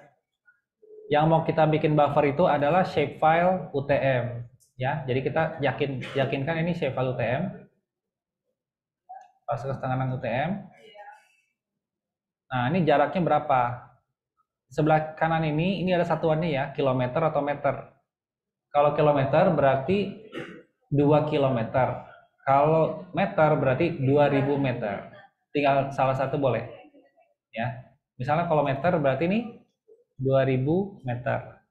yang mau kita bikin buffer itu adalah shapefile UTM ya. Jadi kita yakinkan ini shapefile UTM. Pas ke setengah UTM. Nah, ini jaraknya berapa? Sebelah kanan ini ada satuannya ya, kilometer atau meter. Kalau kilometer berarti 2 kilometer. Kalau meter berarti 2000 meter. Tinggal salah satu boleh. Ya. Misalnya kalau meter berarti ini 2000 meter.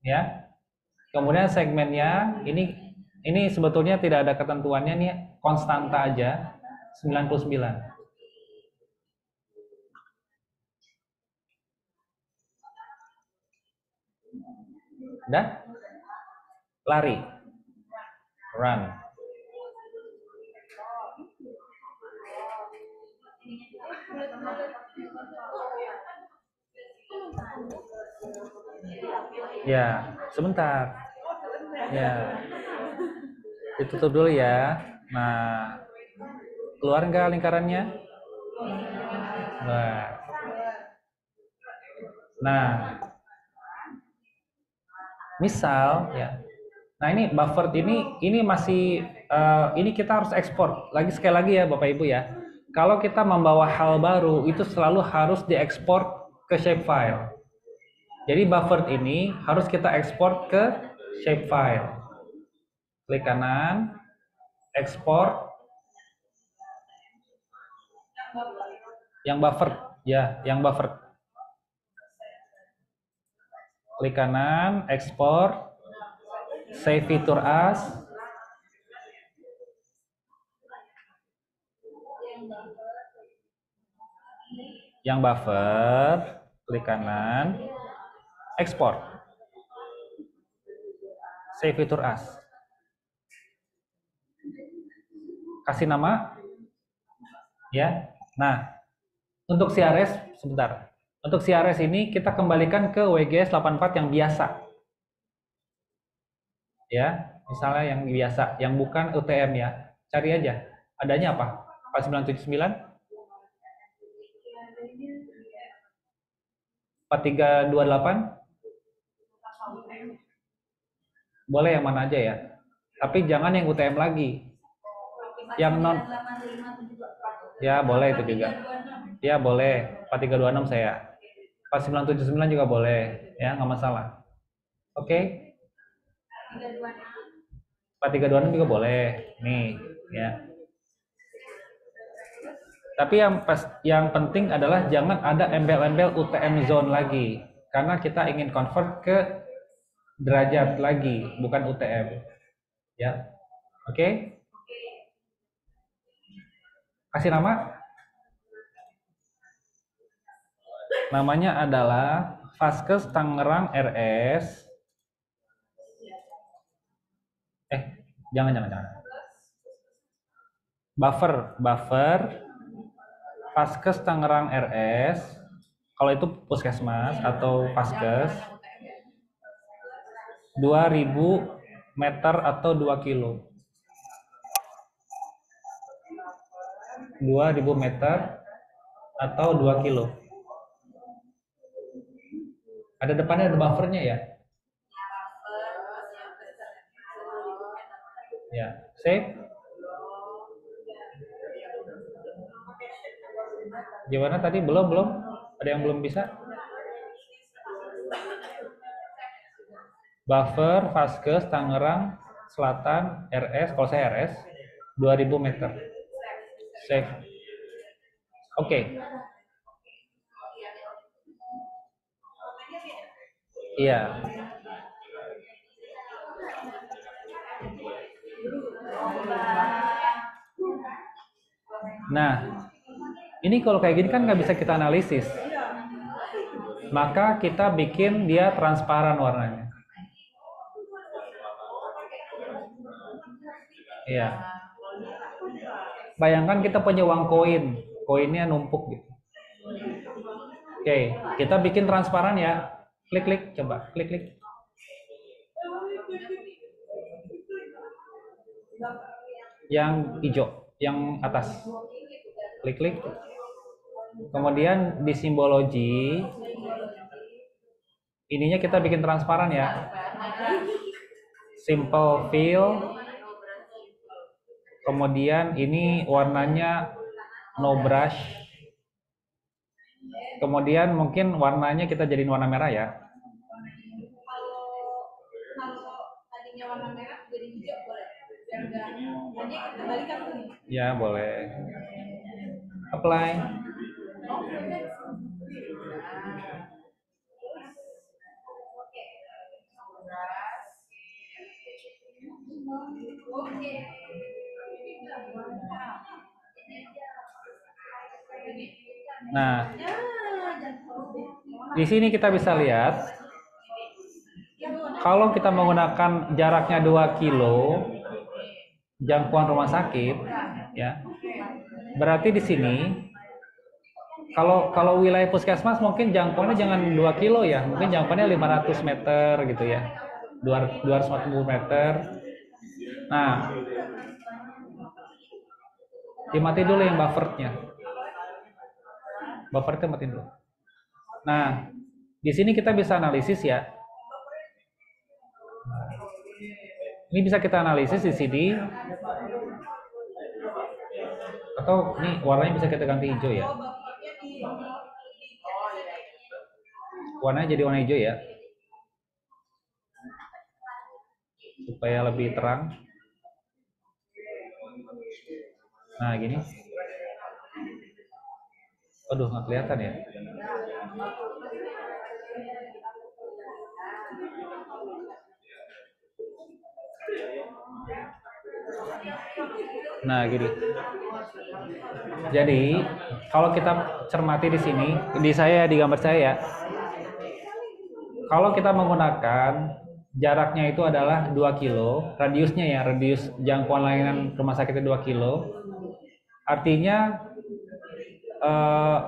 Ya. Kemudian segmennya ini sebetulnya tidak ada ketentuannya nih, konstanta aja 99. Udah? Lari. Run. Ya, sebentar. Ya. Ditutup dulu ya. Nah, keluar nggak lingkarannya? Nah, misal ya. Nah, ini buffer ini masih ini kita harus ekspor. Sekali lagi ya Bapak Ibu ya. Kalau kita membawa hal baru itu selalu harus diekspor ke shapefile. Jadi buffer ini harus kita ekspor ke shapefile. Klik kanan, ekspor yang buffer ya, yang buffer. Klik kanan, ekspor, save feature as. Yang buffer, klik kanan, ekspor, save feature as. Kasih nama, ya. Nah, untuk CRS sebentar. Untuk CRS ini kita kembalikan ke WGS 84 yang biasa. Ya, misalnya yang biasa, yang bukan UTM ya. Cari aja. Adanya apa? 4979 4328. Boleh yang mana aja ya. Tapi jangan yang UTM lagi. Yang non. Ya, boleh itu juga. Ya, boleh. 4326 saya. 4979 juga boleh. Ya, nggak masalah. Oke. 4326 juga boleh. Nih, ya. Tapi yang penting adalah jangan ada embel-embel UTM zone lagi. Karena kita ingin convert ke derajat lagi, bukan UTM. Ya. Oke? Kasih nama. Namanya adalah Vaskes Tangerang RS. Jangan. Buffer Vaskes Tangerang RS. Kalau itu puskesmas atau Vaskes 2000 meter atau 2 kilo. 2000 meter atau 2 kilo. Ada depannya ada buffernya ya? Ya, save. Gimana tadi? Belum? Ada yang belum bisa? Buffer Vaskes Tangerang Selatan RS, kalau saya RS 2000 meter. Save. Oke. Iya. Nah, ini kalau kayak gini kan nggak bisa kita analisis. Maka kita bikin dia transparan warnanya. Iya. Bayangkan kita punya uang koin, koinnya numpuk gitu. Oke, kita bikin transparan ya. Klik, coba klik. Yang hijau, yang atas. Klik. Kemudian di simbologi, ininya kita bikin transparan ya. Simple fill. Kemudian ini warnanya no brush. Kemudian mungkin warnanya kita jadiin warna merah ya. Ya, boleh. Apply. Nah, di sini kita bisa lihat kalau kita menggunakan jaraknya 2 kilo jangkauan rumah sakit, ya. Berarti di sini kalau wilayah puskesmas mungkin jangkauannya jangan 2 kilo ya, mungkin jangkauannya 500 meter gitu ya. 240 meter. Nah, dimati dulu yang buffernya. Buffernya mati dulu. Nah, di sini kita bisa analisis ya. Ini bisa kita analisis di sini. Atau ini warnanya bisa kita ganti hijau ya. Warnanya jadi warna hijau ya. Supaya lebih terang. Nah, gini. Aduh, nggak kelihatan ya. Nah, gini. Jadi, kalau kita cermati di sini, di gambar saya ya. Kalau kita menggunakan jaraknya itu adalah 2 kilo, radiusnya ya, radius jangkauan layanan rumah sakitnya 2 kilo. Artinya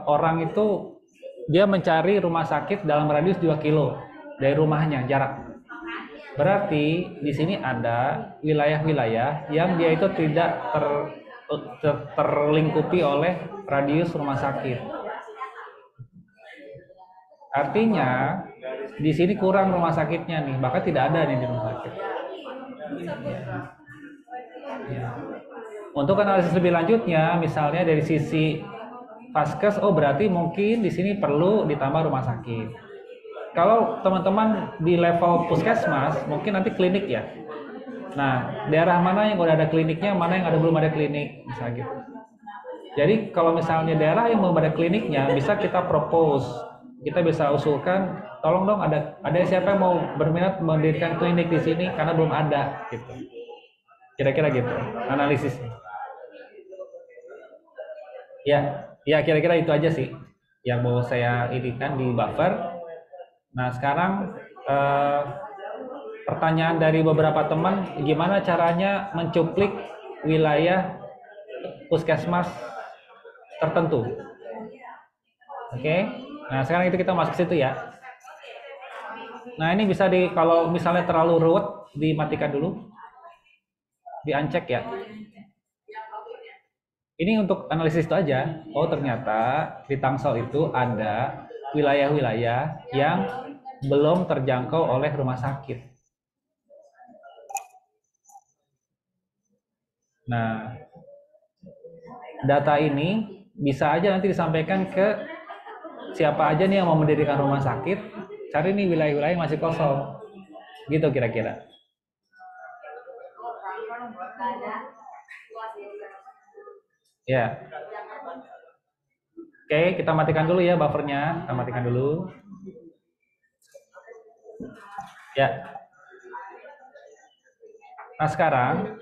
orang itu dia mencari rumah sakit dalam radius 2 kilo dari rumahnya jarak. Berarti di sini ada wilayah-wilayah yang dia itu tidak terlingkupi oleh radius rumah sakit. Artinya di sini kurang rumah sakitnya nih, bahkan tidak ada nih di rumah sakit. Ya. Untuk analisis lebih lanjutnya, misalnya dari sisi Vaskes, oh berarti mungkin di sini perlu ditambah rumah sakit. Kalau teman-teman di level puskesmas, mungkin nanti klinik ya. Nah, daerah mana yang udah ada kliniknya, mana yang belum ada klinik, misalnya gitu. Jadi kalau misalnya daerah yang belum ada kliniknya, bisa kita propose, kita bisa usulkan, tolong dong ada siapa yang mau berminat mendirikan klinik di sini karena belum ada, gitu. Kira-kira gitu, analisisnya. Ya kira-kira itu aja sih yang mau saya irikan di buffer. Nah sekarang pertanyaan dari beberapa teman, gimana caranya mencuplik wilayah puskesmas tertentu. Oke, nah sekarang itu kita masuk ke situ ya. Nah ini bisa kalau misalnya terlalu ruwet, dimatikan dulu, di-uncheck ya. Ini untuk analisis itu aja. Oh ternyata di Tangsel itu ada wilayah-wilayah yang belum terjangkau oleh rumah sakit. Nah, data ini bisa aja nanti disampaikan ke siapa aja nih yang mau mendirikan rumah sakit. Cari nih wilayah-wilayah yang masih kosong. Gitu kira-kira. Ya. Oke, kita matikan dulu ya buffernya. Kita matikan dulu. Ya. Nah sekarang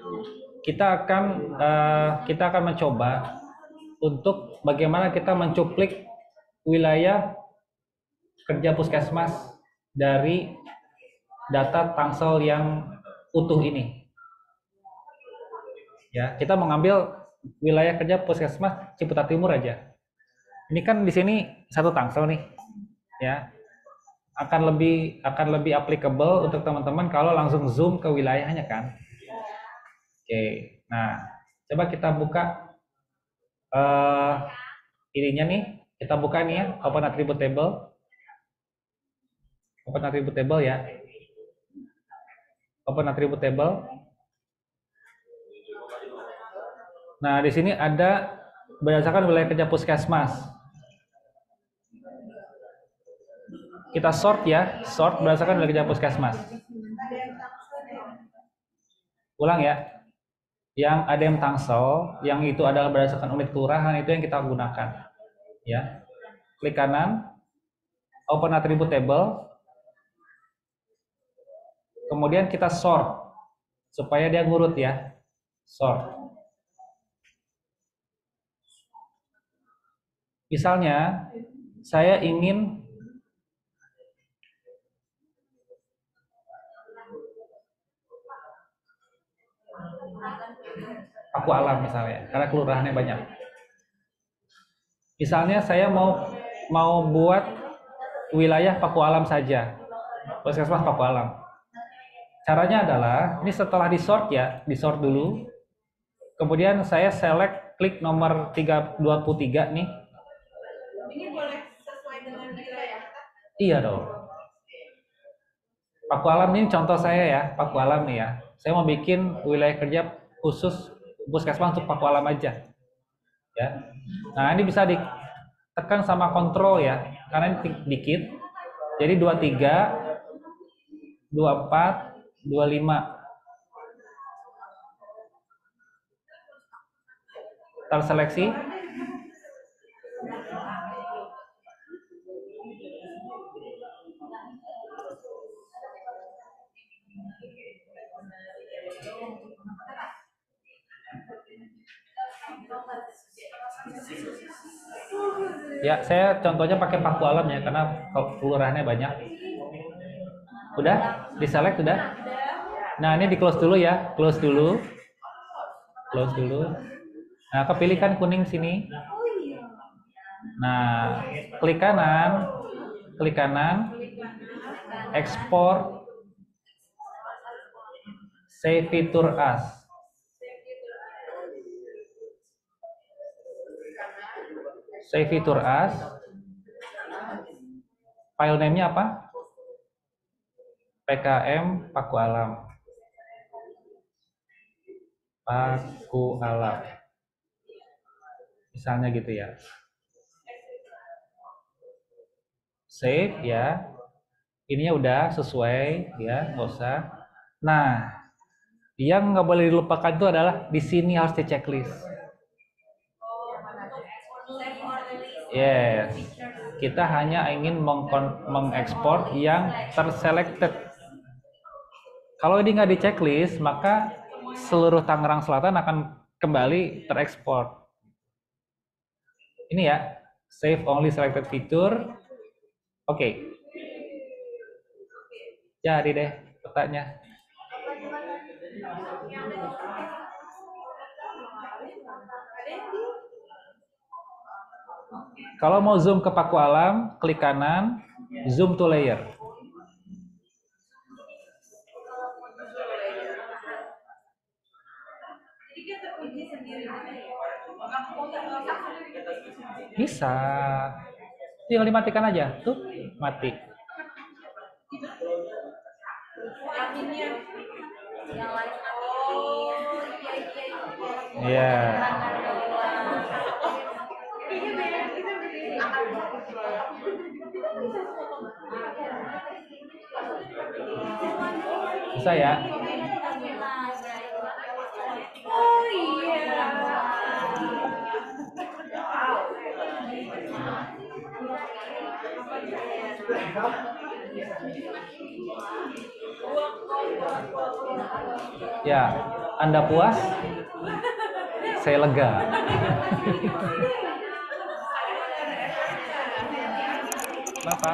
kita akan mencoba untuk bagaimana kita mencuplik wilayah kerja puskesmas dari data Tangsel yang utuh ini. Ya, kita mengambil wilayah kerja puskesmas Ciputat Timur aja. Ini kan di sini satu Tangsel nih, ya. Akan lebih applicable untuk teman-teman kalau langsung zoom ke wilayahnya kan. Oke, nah coba kita buka ininya nih, kita buka nih ya, open attribute table. Open attribute table ya. Open attribute table. Nah, di sini ada berdasarkan wilayah kerja puskesmas. kita sort ya, sort berdasarkan nilai kerja puskesmas. Ulang ya, yang ADM Tangsel, yang itu adalah berdasarkan unit kelurahan, itu yang kita gunakan. Ya, klik kanan, open attribute table, kemudian kita sort supaya dia ngurut ya, sort. Misalnya, saya ingin Paku Alam misalnya, karena kelurahannya banyak. Misalnya saya mau buat wilayah Paku Alam saja, puskesmas Paku Alam. Caranya adalah, ini setelah di-sort ya, di-sort dulu. Kemudian saya select, klik nomor 23 nih. Ini boleh sesuai dengan wilayah? Iya dong. Paku Alam ini contoh saya ya, Paku Alam nih ya. Saya mau bikin wilayah kerja khusus puskesmas untuk Paku Alam aja. Ya. Nah, ini bisa ditekan sama kontrol ya, karena ini dikit. Jadi 23, 24, 25. Terseleksi. Ya, saya contohnya pakai Paku Alam ya, karena kelurahannya banyak. Udah? Di-select udah? Nah, ini di-close dulu ya. Close dulu. Close dulu. Nah, kepilih kan kuning sini. Nah, klik kanan. Klik kanan. Export. Save feature as. Save feature as. File name-nya apa? PKM Paku Alam. Paku Alam. Misalnya gitu ya. Save ya. Ininya udah sesuai ya, nggak usah. Nah, yang nggak boleh dilupakan itu adalah di sini harus di checklist. Yes. Kita hanya ingin mengekspor yang terselected. Kalau ini nggak di checklist, maka seluruh Tangerang Selatan akan kembali terekspor. Ini ya, save only selected feature. Oke. Jadi deh petanya. Kalau mau zoom ke Paku Alam, klik kanan, zoom to layer. Bisa. Tinggal dimatikan aja. Tuh, mati. Iya. Bisa ya? Oh iya. Ya, Anda puas? Saya lega. Kenapa?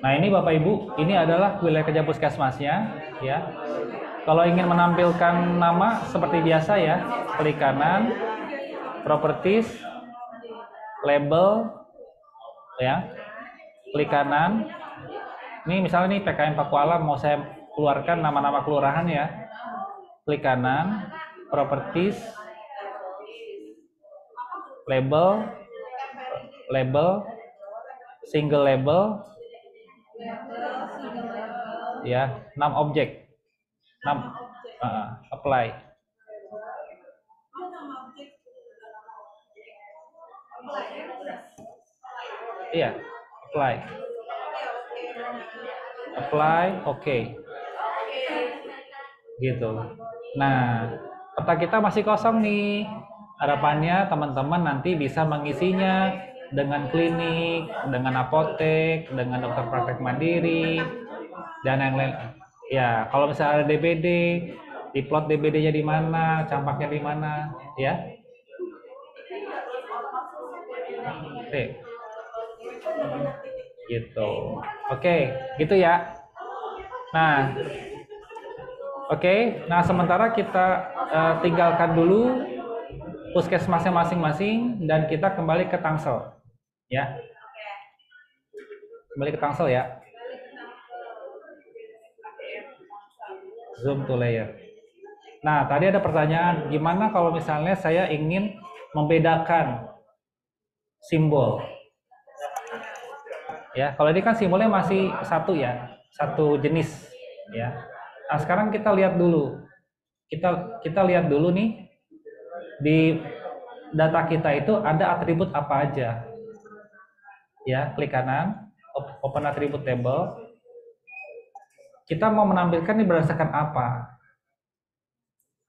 Nah ini Bapak Ibu, ini adalah wilayah kerja puskesmasnya, ya. Kalau ingin menampilkan nama seperti biasa ya, klik kanan, properties, label, ya, klik kanan. Ini misalnya nih PKM Pakualam mau saya keluarkan nama-nama kelurahan ya, klik kanan, properties, label, single label, ya, 6 objek, 6, apply. Iya, apply, oke. Gitu. Nah, peta kita masih kosong nih. Harapannya teman-teman nanti bisa mengisinya dengan klinik, dengan apotek, dengan dokter praktek mandiri, dan yang lain. Ya, kalau misalnya ada DBD, diplot DBD-nya di mana, campaknya di mana, ya. Oke. Gitu. Oke, gitu ya. Nah, oke. Nah, sementara kita tinggalkan dulu puskesmasnya masing-masing dan kita kembali ke Tangsel, ya. Kembali ke Tangsel ya. Zoom to layer. Nah, tadi ada pertanyaan, gimana kalau misalnya saya ingin membedakan simbol? Ya, kalau ini kan simbolnya masih satu ya, satu jenis, ya. Nah, sekarang kita lihat dulu. Kita lihat dulu nih di data kita itu ada atribut apa aja. Ya, klik kanan, open attribute table. Kita mau menampilkan ini berdasarkan apa?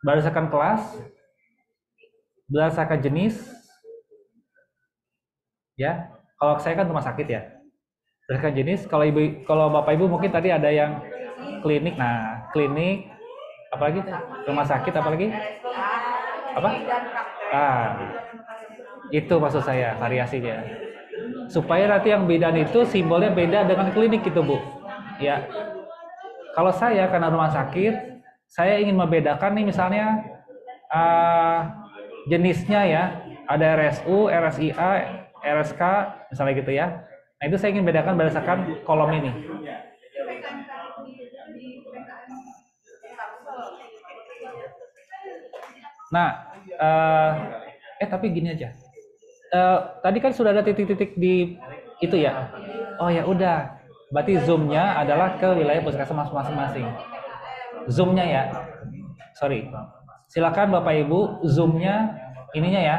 Berdasarkan kelas, berdasarkan jenis, ya. Kalau saya kan rumah sakit ya. Berdasarkan jenis. Kalau Bapak Ibu mungkin tadi ada yang klinik. Nah, klinik, apalagi rumah sakit, apalagi? Apa? Itu maksud saya variasinya. Supaya nanti yang bidan itu simbolnya beda dengan klinik gitu, Bu. Ya. Kalau saya karena rumah sakit, saya ingin membedakan nih misalnya jenisnya ya, ada RSU, RSIA, RSK, misalnya gitu ya. Nah itu saya ingin bedakan berdasarkan kolom ini. Nah, tapi gini aja. Tadi kan sudah ada titik-titik di itu ya. Oh ya udah. Berarti zoomnya adalah ke wilayah puskesmas masing-masing. Zoomnya ya. Sorry. Silakan Bapak Ibu zoomnya ininya ya.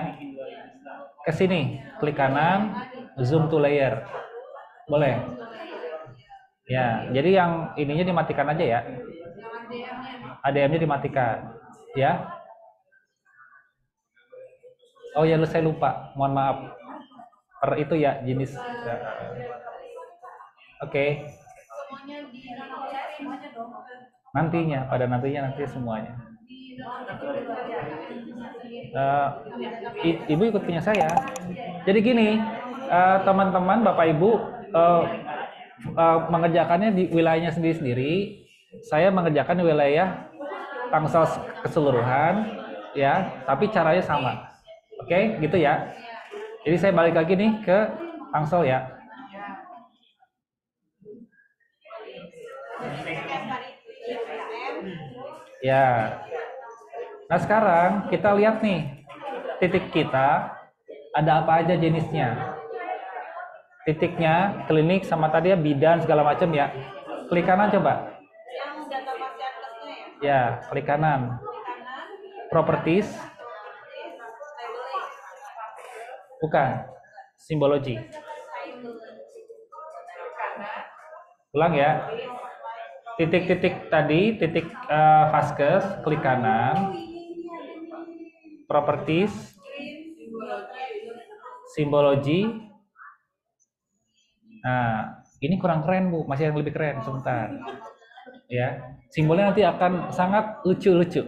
Ke sini, klik kanan, Zoom to layer. Boleh? Ya, jadi yang ininya dimatikan aja ya. ADM-nya dimatikan. Ya. Oh ya, saya lupa. Mohon maaf. Per itu ya jenis. Oke. Semuanya di semuanya dong. Nantinya, pada nanti semuanya. Ibu ikut punya saya. Jadi gini, teman-teman, Bapak Ibu mengerjakannya di wilayahnya sendiri-sendiri. Saya mengerjakan di wilayah Tangsel keseluruhan, ya, tapi caranya sama. Oke, gitu ya. Jadi saya balik lagi nih ke Tangsel ya. Ya. Nah sekarang kita lihat nih titik kita ada apa aja jenisnya. Titiknya klinik sama tadi ya bidan segala macam ya. Klik kanan coba. Yang data pasiennya ya. Ya, klik kanan. Properties. Bukan. Simbologi. Ulang ya. Titik-titik tadi, titik vaskes, klik kanan. Properties. Simbologi. Nah, ini kurang keren Bu, masih yang lebih keren sebentar. Ya, simbolnya nanti akan sangat lucu-lucu.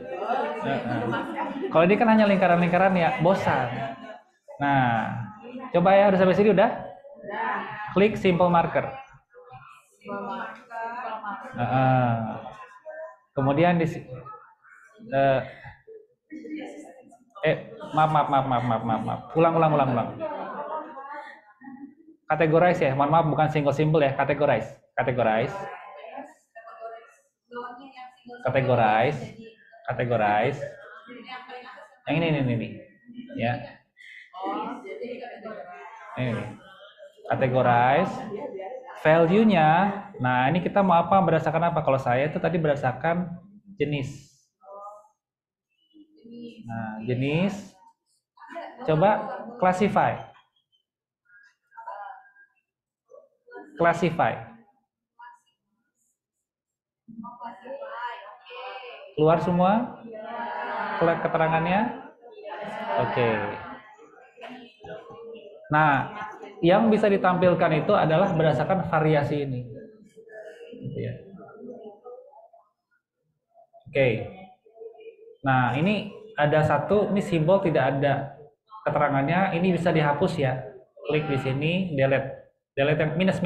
Kalau ini kan hanya lingkaran-lingkaran ya, bosan. Nah, coba ya, udah sampai sini udah? Klik simple marker. Kemudian di maaf. Ulang. Categorize ya, mohon maaf bukan single symbol ya, categorize. Yang ini. Ya. Ini. Categorize. Value-nya, nah ini kita mau apa, berdasarkan apa? Kalau saya itu tadi berdasarkan jenis. Nah, jenis. Coba classify. Keluar semua? Keterangannya? Oke. Nah, yang bisa ditampilkan itu adalah berdasarkan variasi ini. Gitu ya. Oke. Nah, ini ada satu, ini simbol tidak ada keterangannya, ini bisa dihapus ya. Klik di sini, delete yang minus.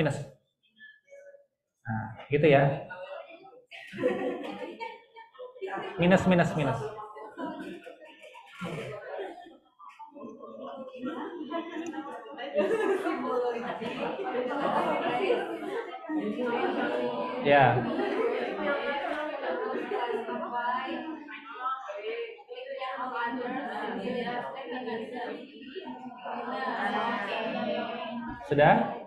Nah, gitu ya. Minus. Ya. Sudah?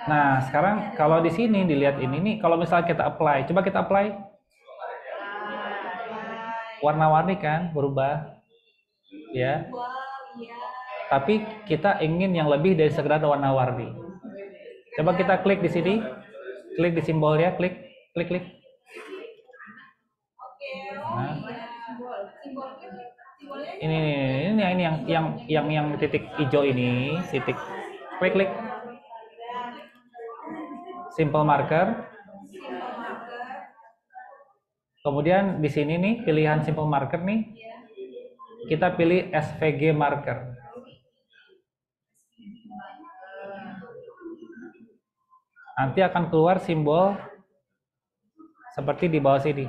Nah, sekarang kalau di sini dilihat ini nih, kalau misalnya kita apply, coba kita apply. Warna-warni kan berubah. Ya. Tapi kita ingin yang lebih dari sekedar warna-warni. Coba kita klik di sini. Klik di simbolnya, klik. Nah. Ini yang titik hijau ini, titik klik. Simple marker. Kemudian di sini nih pilihan simple marker nih. Kita pilih SVG marker. Nanti akan keluar simbol seperti di bawah sini.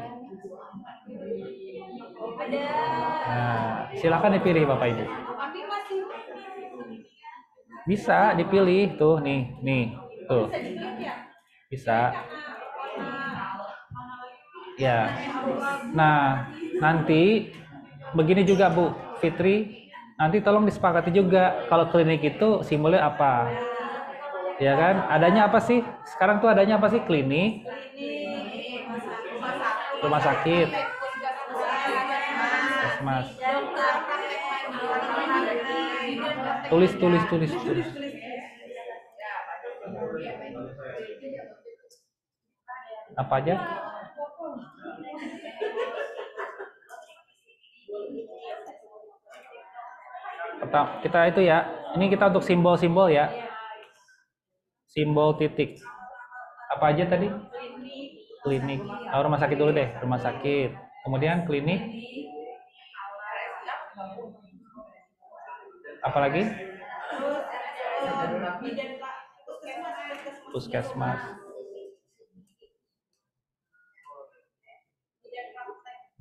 Nah, silakan dipilih Bapak Ibu. Bisa dipilih tuh nih tuh. Bisa. Ya. Nah, nanti begini juga Bu Fitri, nanti tolong disepakati juga kalau klinik itu simbolnya apa. Ya kan? Adanya apa sih? Sekarang tuh adanya apa sih? Klinik, rumah sakit, puskesmas. Tulis. Apa aja? Kita itu ya. Ini kita untuk simbol-simbol ya. Simbol titik. Apa aja tadi? Klinik. Rumah sakit dulu deh. Rumah sakit. Kemudian klinik. Apalagi? Puskesmas.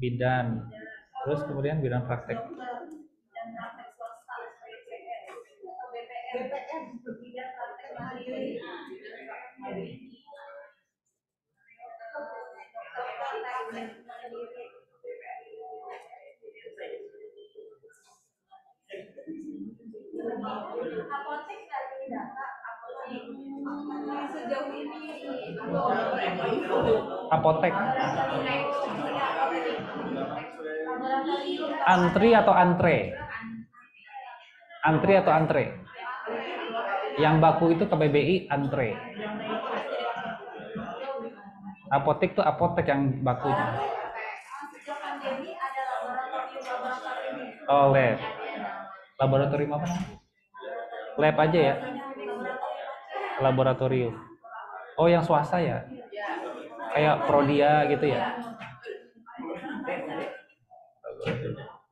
Bidan. Terus kemudian bidan praktek. Sejauh ini Apotek. Antri atau antre? Antri atau antre? Yang baku itu KBBI antre. Apotek tuh apotek yang bakunya. Oh, lab. Laboratorium apa? Lab aja ya? Laboratorium. Oh, yang swasta ya? Kayak Prodia gitu ya?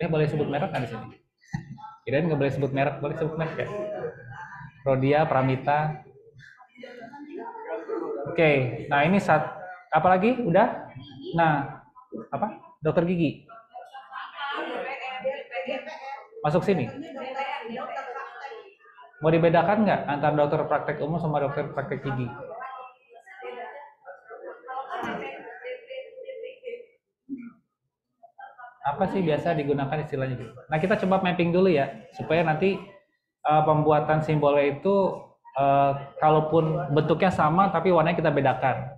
Boleh sebut merek kan di sini? Kirain nggak boleh sebut merek, boleh sebut merek ya? Prodia, Pramita. Oke, nah ini apa lagi? Udah? Nah, apa? Dokter gigi. Masuk sini. Mau dibedakan nggak antara dokter praktek umum sama dokter praktek gigi? Apa sih biasa digunakan istilahnya gitu? Nah, kita coba mapping dulu ya, supaya nanti pembuatan simbolnya itu kalaupun bentuknya sama tapi warnanya kita bedakan.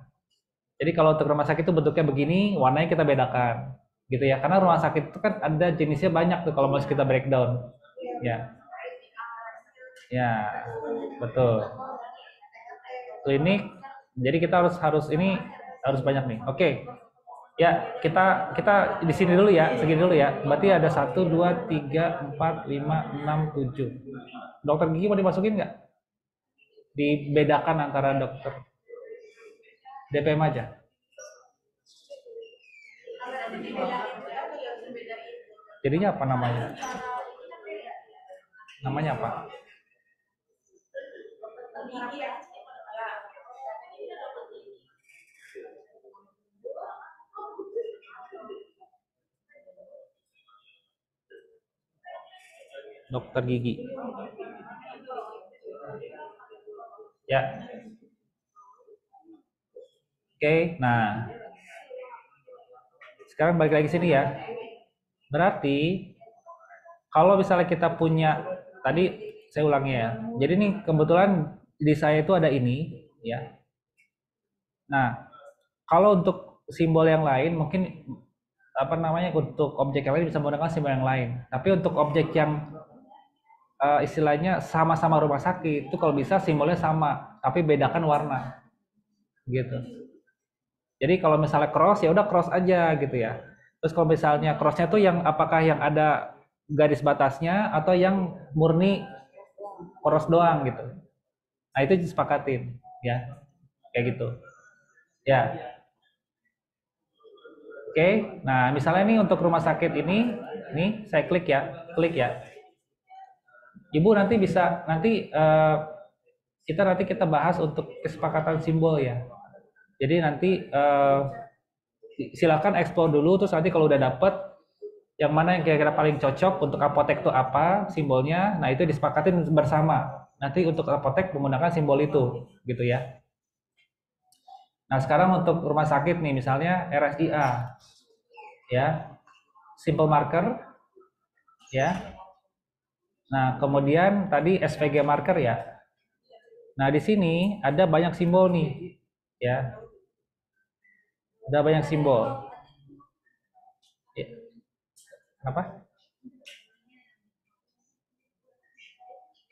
Jadi kalau untuk rumah sakit itu bentuknya begini, warnanya kita bedakan, gitu ya. Karena rumah sakit itu kan ada jenisnya banyak tuh kalau mau kita breakdown, ya. Ya, betul. Klinik, jadi kita harus ini harus banyak nih. Oke, ya kita di sini dulu ya, segini dulu ya. Berarti ada 1, 2, 3, 4, 5, 6, 7. Dokter gigi mau dimasukin nggak? Dibedakan antara dokter DPM aja. Jadinya apa namanya? Namanya apa? Dokter gigi. Ya. Oke, nah. Sekarang balik lagi sini ya. Berarti kalau misalnya kita punya, tadi saya ulangi ya. Jadi nih kebetulan di saya itu ada ini ya. Nah, kalau untuk simbol yang lain mungkin apa namanya, untuk objek yang lain bisa menggunakan simbol yang lain. Tapi untuk objek yang istilahnya sama-sama rumah sakit itu kalau bisa simbolnya sama, tapi bedakan warna. Gitu. Jadi kalau misalnya cross ya udah cross aja gitu ya. Terus kalau misalnya crossnya tuh yang apakah yang ada garis batasnya atau yang murni cross doang gitu. Nah itu disepakatin ya, kayak gitu. Ya. Oke. Nah misalnya nih untuk rumah sakit ini, nih saya klik ya. Ibu nanti bisa kita bahas untuk kesepakatan simbol ya. Jadi nanti silakan explore dulu, terus nanti kalau udah dapet yang mana yang kira-kira paling cocok untuk apotek itu apa simbolnya, nah itu disepakatin bersama. Nanti untuk apotek menggunakan simbol itu, gitu ya. Nah sekarang untuk rumah sakit nih, misalnya RSIA, ya, simple marker, ya. Nah kemudian tadi SVG marker ya. Nah di sini ada banyak simbol nih, ya. Ada banyak simbol. Ya. Apa?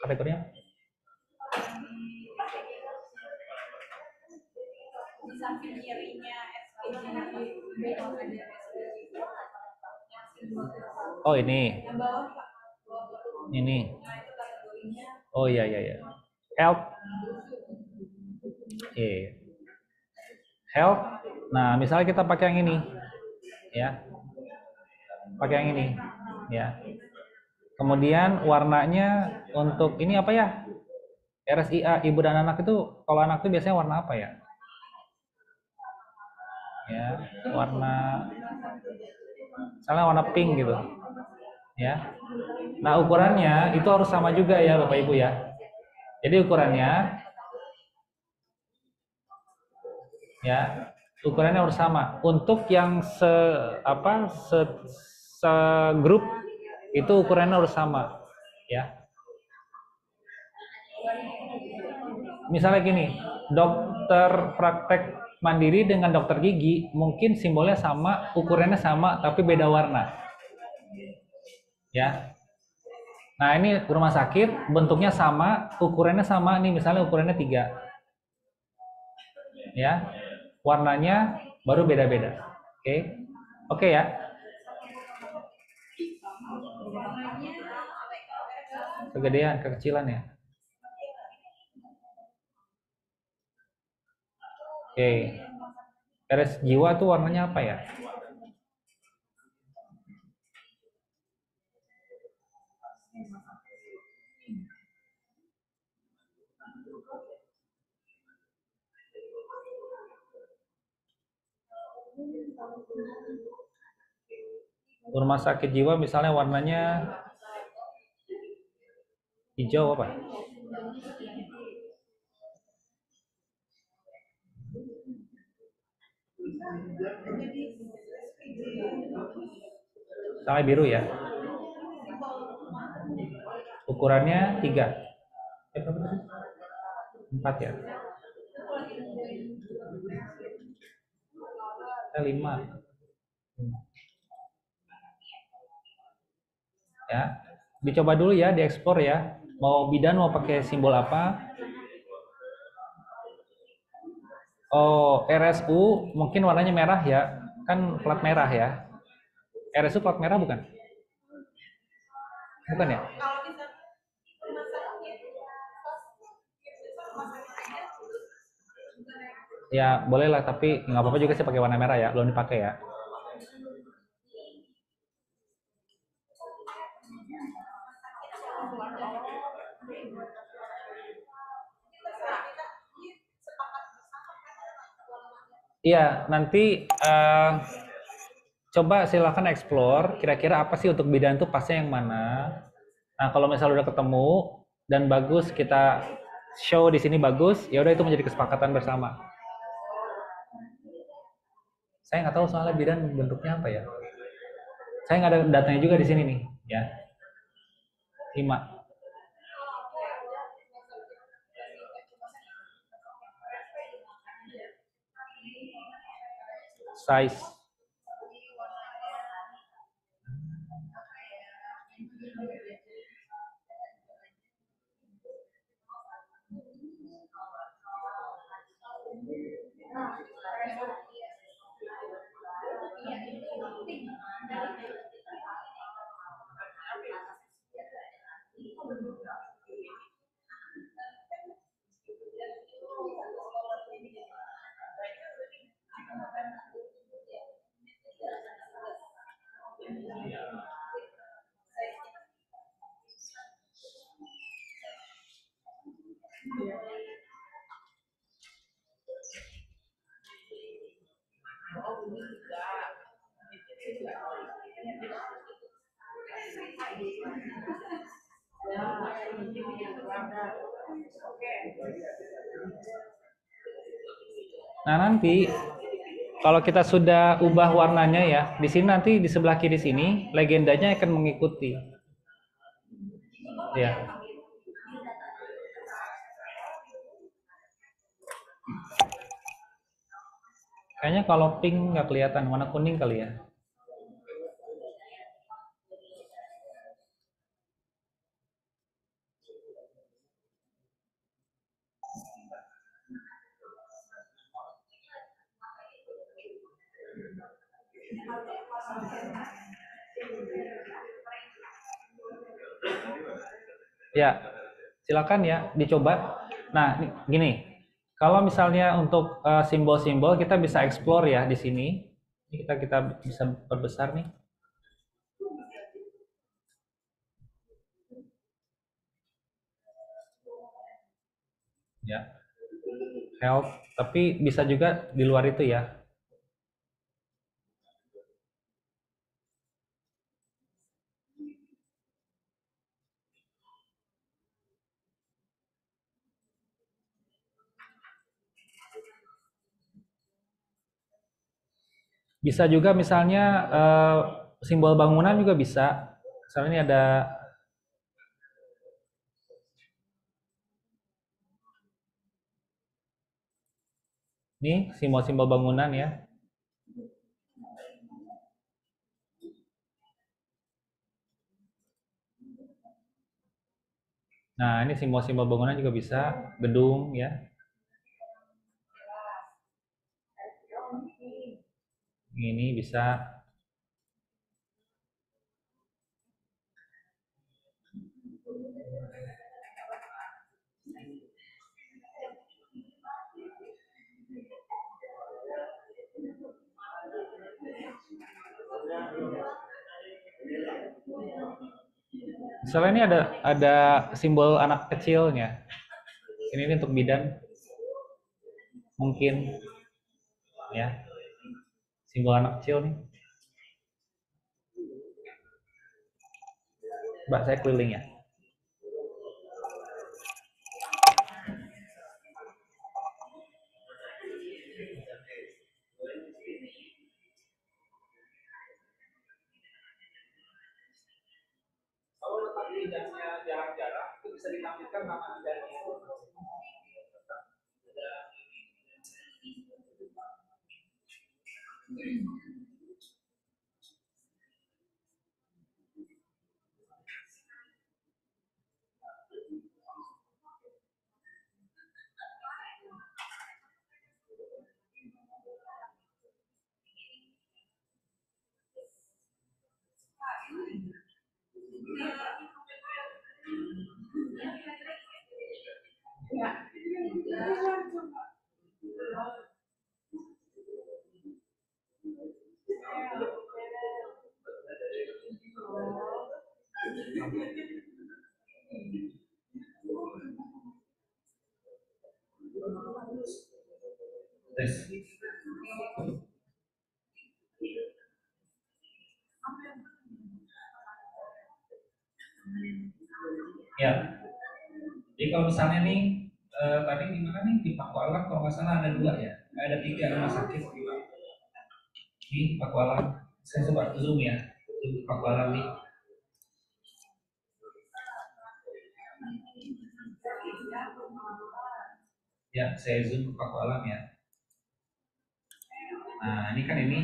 Kategorinya? Di samping kirinya Oh ini, Yang bawah Pak. ini. Nah itu kategorinya. Oh iya iya iya. Health. Oke. Health. Nah, misalnya kita pakai yang ini, ya. Pakai yang ini, ya. Kemudian warnanya untuk ini apa ya? RSIA ibu dan anak itu, kalau anak itu biasanya warna apa ya? Ya, warna, misalnya warna pink gitu, ya. Nah, ukurannya itu harus sama juga ya, Bapak Ibu ya. Jadi ukurannya, ya, ukurannya harus sama. Untuk yang segrup itu ukurannya harus sama, ya. Misalnya gini, dokter praktek mandiri dengan dokter gigi mungkin simbolnya sama, ukurannya sama, tapi beda warna, ya. Nah ini rumah sakit bentuknya sama, ukurannya sama nih, misalnya ukurannya 3, ya. Warnanya baru beda-beda. Oke, oke ya. Kegedean, kekecilan ya. Oke. RS jiwa tuh warnanya apa ya? Rumah sakit jiwa misalnya warnanya hijau apa? Misalnya biru ya. Ukurannya 3. 4 ya. 5. Ya. Dicoba dulu ya, diekspor ya. Mau bidan mau pakai simbol apa? Oh, RSU mungkin warnanya merah ya. Kan plat merah ya. RSU plat merah bukan? Bukan ya? Kalau bisa rumah sakit, rumah sakit aja. Ya, boleh lah, tapi nggak apa-apa juga sih pakai warna merah ya. Belum dipakai ya. Iya, nanti coba silakan explore kira-kira apa sih untuk bidan itu pasnya yang mana. Nah, kalau misalnya udah ketemu dan bagus kita show di sini bagus, ya udah itu menjadi kesepakatan bersama. Saya nggak tahu soalnya bidan bentuknya apa ya. Saya nggak ada datanya juga di sini nih, ya. 5. Size. Nah, nanti kalau kita sudah ubah warnanya ya, di sini nanti di sebelah kiri sini legendanya akan mengikuti. Ya. Kayaknya kalau pink nggak kelihatan, warna kuning kali ya. Ya, silakan ya dicoba. Nah, gini, kalau misalnya untuk simbol-simbol kita bisa explore ya di sini. Ini kita bisa perbesar nih. Ya, health. Tapi bisa juga di luar itu ya. Bisa juga misalnya simbol bangunan juga bisa. Misalnya ini ada nih simbol-simbol bangunan ya. Nah, ini simbol-simbol bangunan juga bisa, gedung ya. Ini bisa. Misalnya ini ada simbol anak kecilnya. Ini untuk bidan mungkin ya. Simbol anak kecil nih. Mbak, saya keliling ya. Kalau letak bidannya jarang-jarang, itu bisa ditampilkan nama bidannya. Tes. Ya, jadi kalau misalnya nih tadi di mana nih di Pakualam kalau nggak salah ada dua ya, ada tiga rumah sakit di Pakualam. Saya coba zoom ya, di Pakualam nih. Ya, saya zoom ke Pakualam ya. Nah, ini kan ini.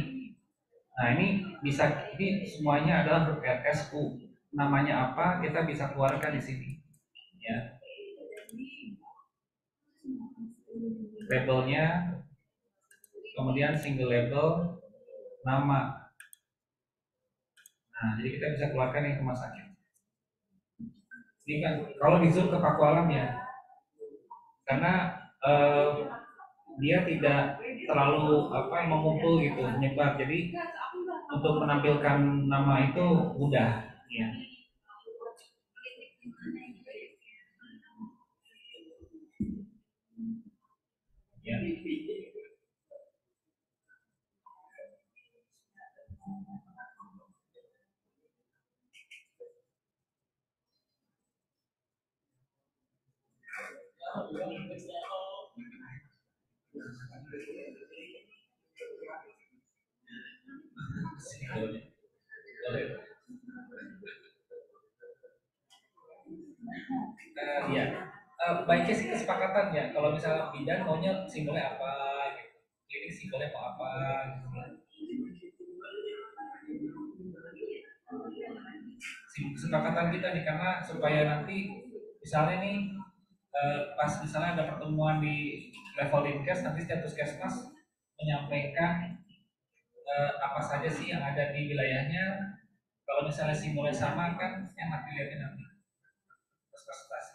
Nah, ini bisa ini semuanya adalah SU. Namanya apa kita bisa keluarkan di sini. Ya, labelnya, kemudian single label, nama. Nah, jadi kita bisa keluarkan yang rumah sakit. Ini kan kalau di zoom ke Pakualam ya, karena eh, dia tidak terlalu apa mengumpul gitu, menyebar. Jadi untuk menampilkan nama itu mudah. Ya. Ya. Ya. Baiknya sih kesepakatan ya. Kalau misalnya bidan maunya simbolnya apa, gitu. Klinik simbolnya mau apa, gitu. Kesepakatan kita nih karena supaya nanti misalnya nih pas misalnya ada pertemuan di level Linkes nanti setiap puskesmas menyampaikan apa saja sih yang ada di wilayahnya. Kalau misalnya simbolnya sama kan enak dilihatnya nanti. presentasi.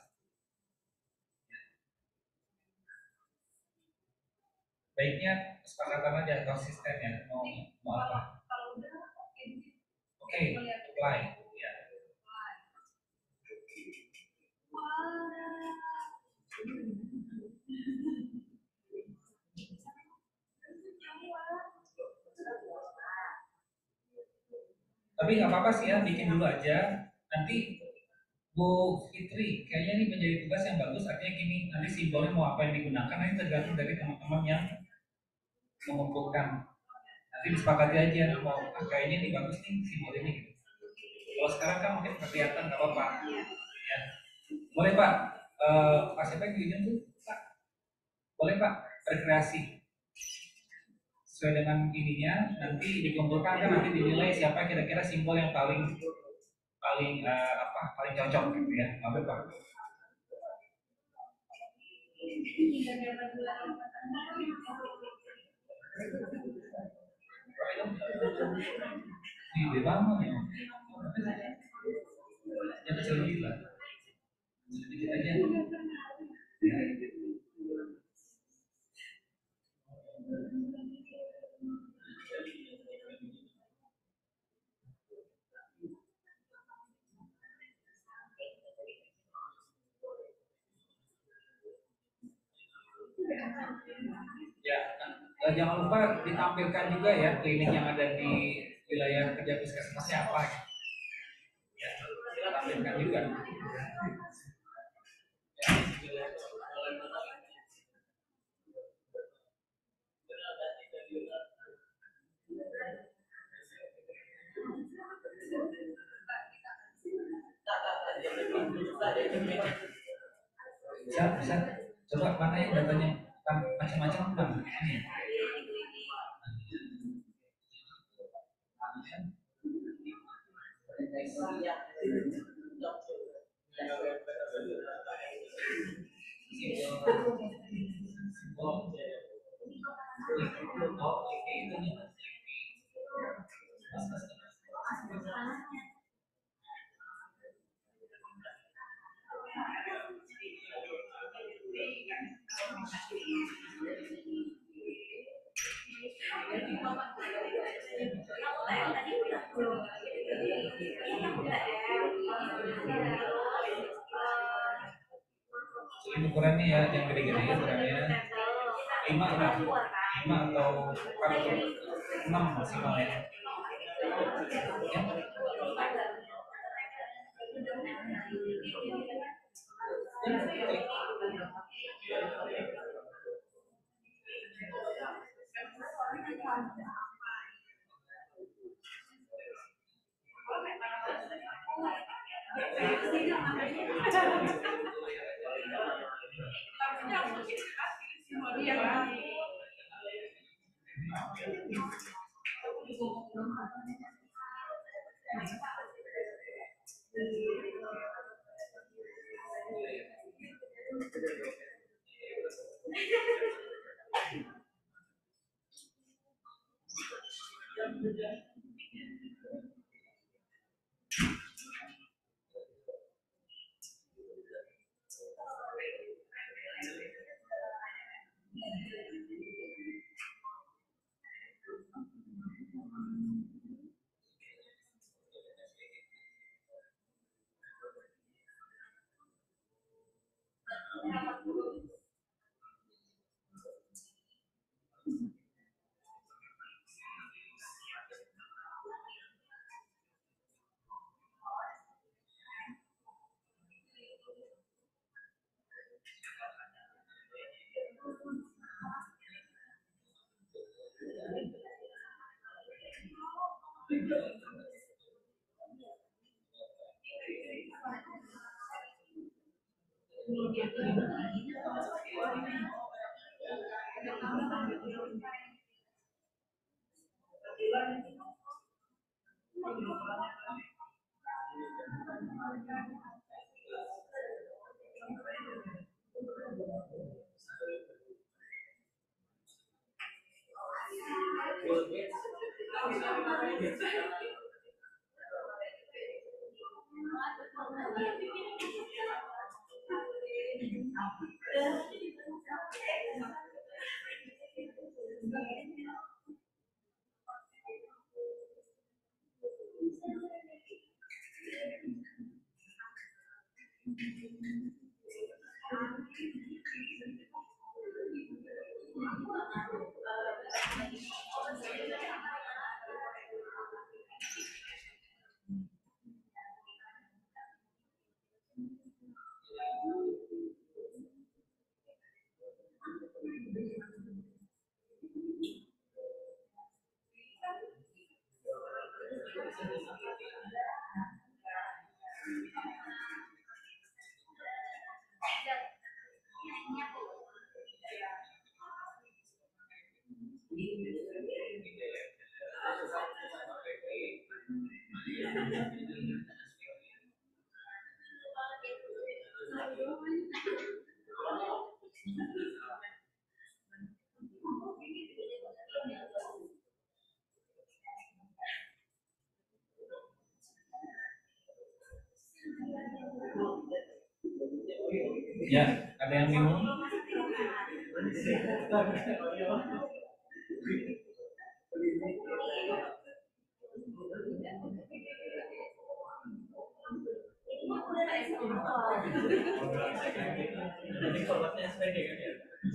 Baiknya kesepakatan aja konsisten ya mau apa. Oke, apply ya. Tapi nggak apa-apa sih ya, bikin dulu aja. Nanti Bu Fitri, kayaknya ini menjadi tugas yang bagus. Artinya gini, nanti simbolnya mau apa yang digunakan, nanti tergantung dari teman-teman yang mengumpulkan. Nanti disepakati aja, mau kayaknya ini bagus nih simbol ini. Kalau sekarang kan mungkin kelihatan nggak apa-apa. Ya. Boleh Pak, Pak siapa yang di ujung tuh? Pak, boleh Pak berkreasi sesuai dengan ininya. Nanti dikumpulkan kan nanti dinilai siapa kira-kira simbol yang paling paling cocok gitu ya. Apa Pak? Di mana ya? Ya kecil gila. Sedikit aja. Ya. Ya, jangan lupa ditampilkan juga ya klinik yang ada di wilayah kerja puskesmasnya apa. Ya, tampilkan juga. Bisa coba mana yang datanya macam-macam bang ini ini ukurannya ya yang gede-gede ya ukurannya 5 atau 4 atau 6 maksimal ya. Ya, ada yang bingung?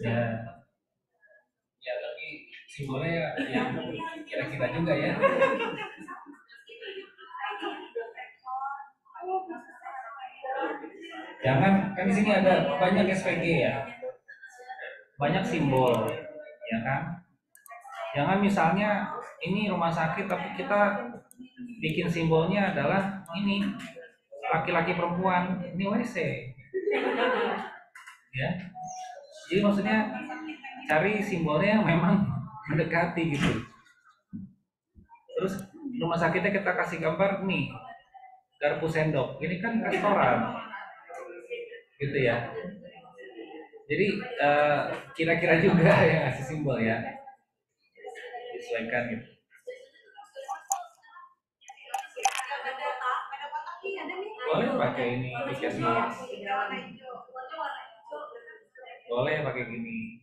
Ya, ya tapi simbolnya ya yang kira-kira juga ya. Jangan, kan di sini ada banyak SPG ya, banyak simbol, ya kan? Jangan misalnya ini rumah sakit tapi kita bikin simbolnya adalah ini laki-laki perempuan, ini WC, ya. Jadi maksudnya cari simbolnya yang memang mendekati gitu. Terus rumah sakitnya kita kasih gambar nih garpu sendok, ini kan restoran, gitu ya. Jadi kira-kira juga yang ngasih simbol ya, disesuaikan gitu. Boleh pakai ini tiket Max. Boleh pakai gini.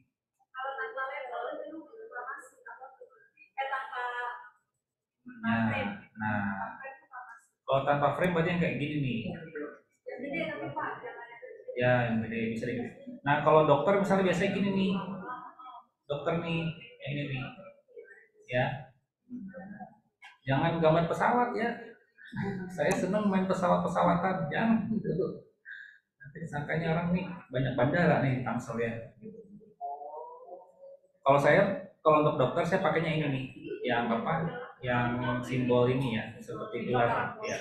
Nah, kalau tanpa frame berarti yang kayak gini nih. Ya, yang gede bisa di. Nah, kalau dokter misalnya biasanya gini nih. Dokter nih, yang ini nih. Ya. Jangan gambar pesawat ya. Saya seneng main pesawat-pesawatan, jangan gitu. Nanti sangkanya orang nih banyak bandara nih di Tangsel ya. Kalau untuk dokter saya pakainya ini nih, yang apa? Yang simbol ini ya, seperti gelar ya.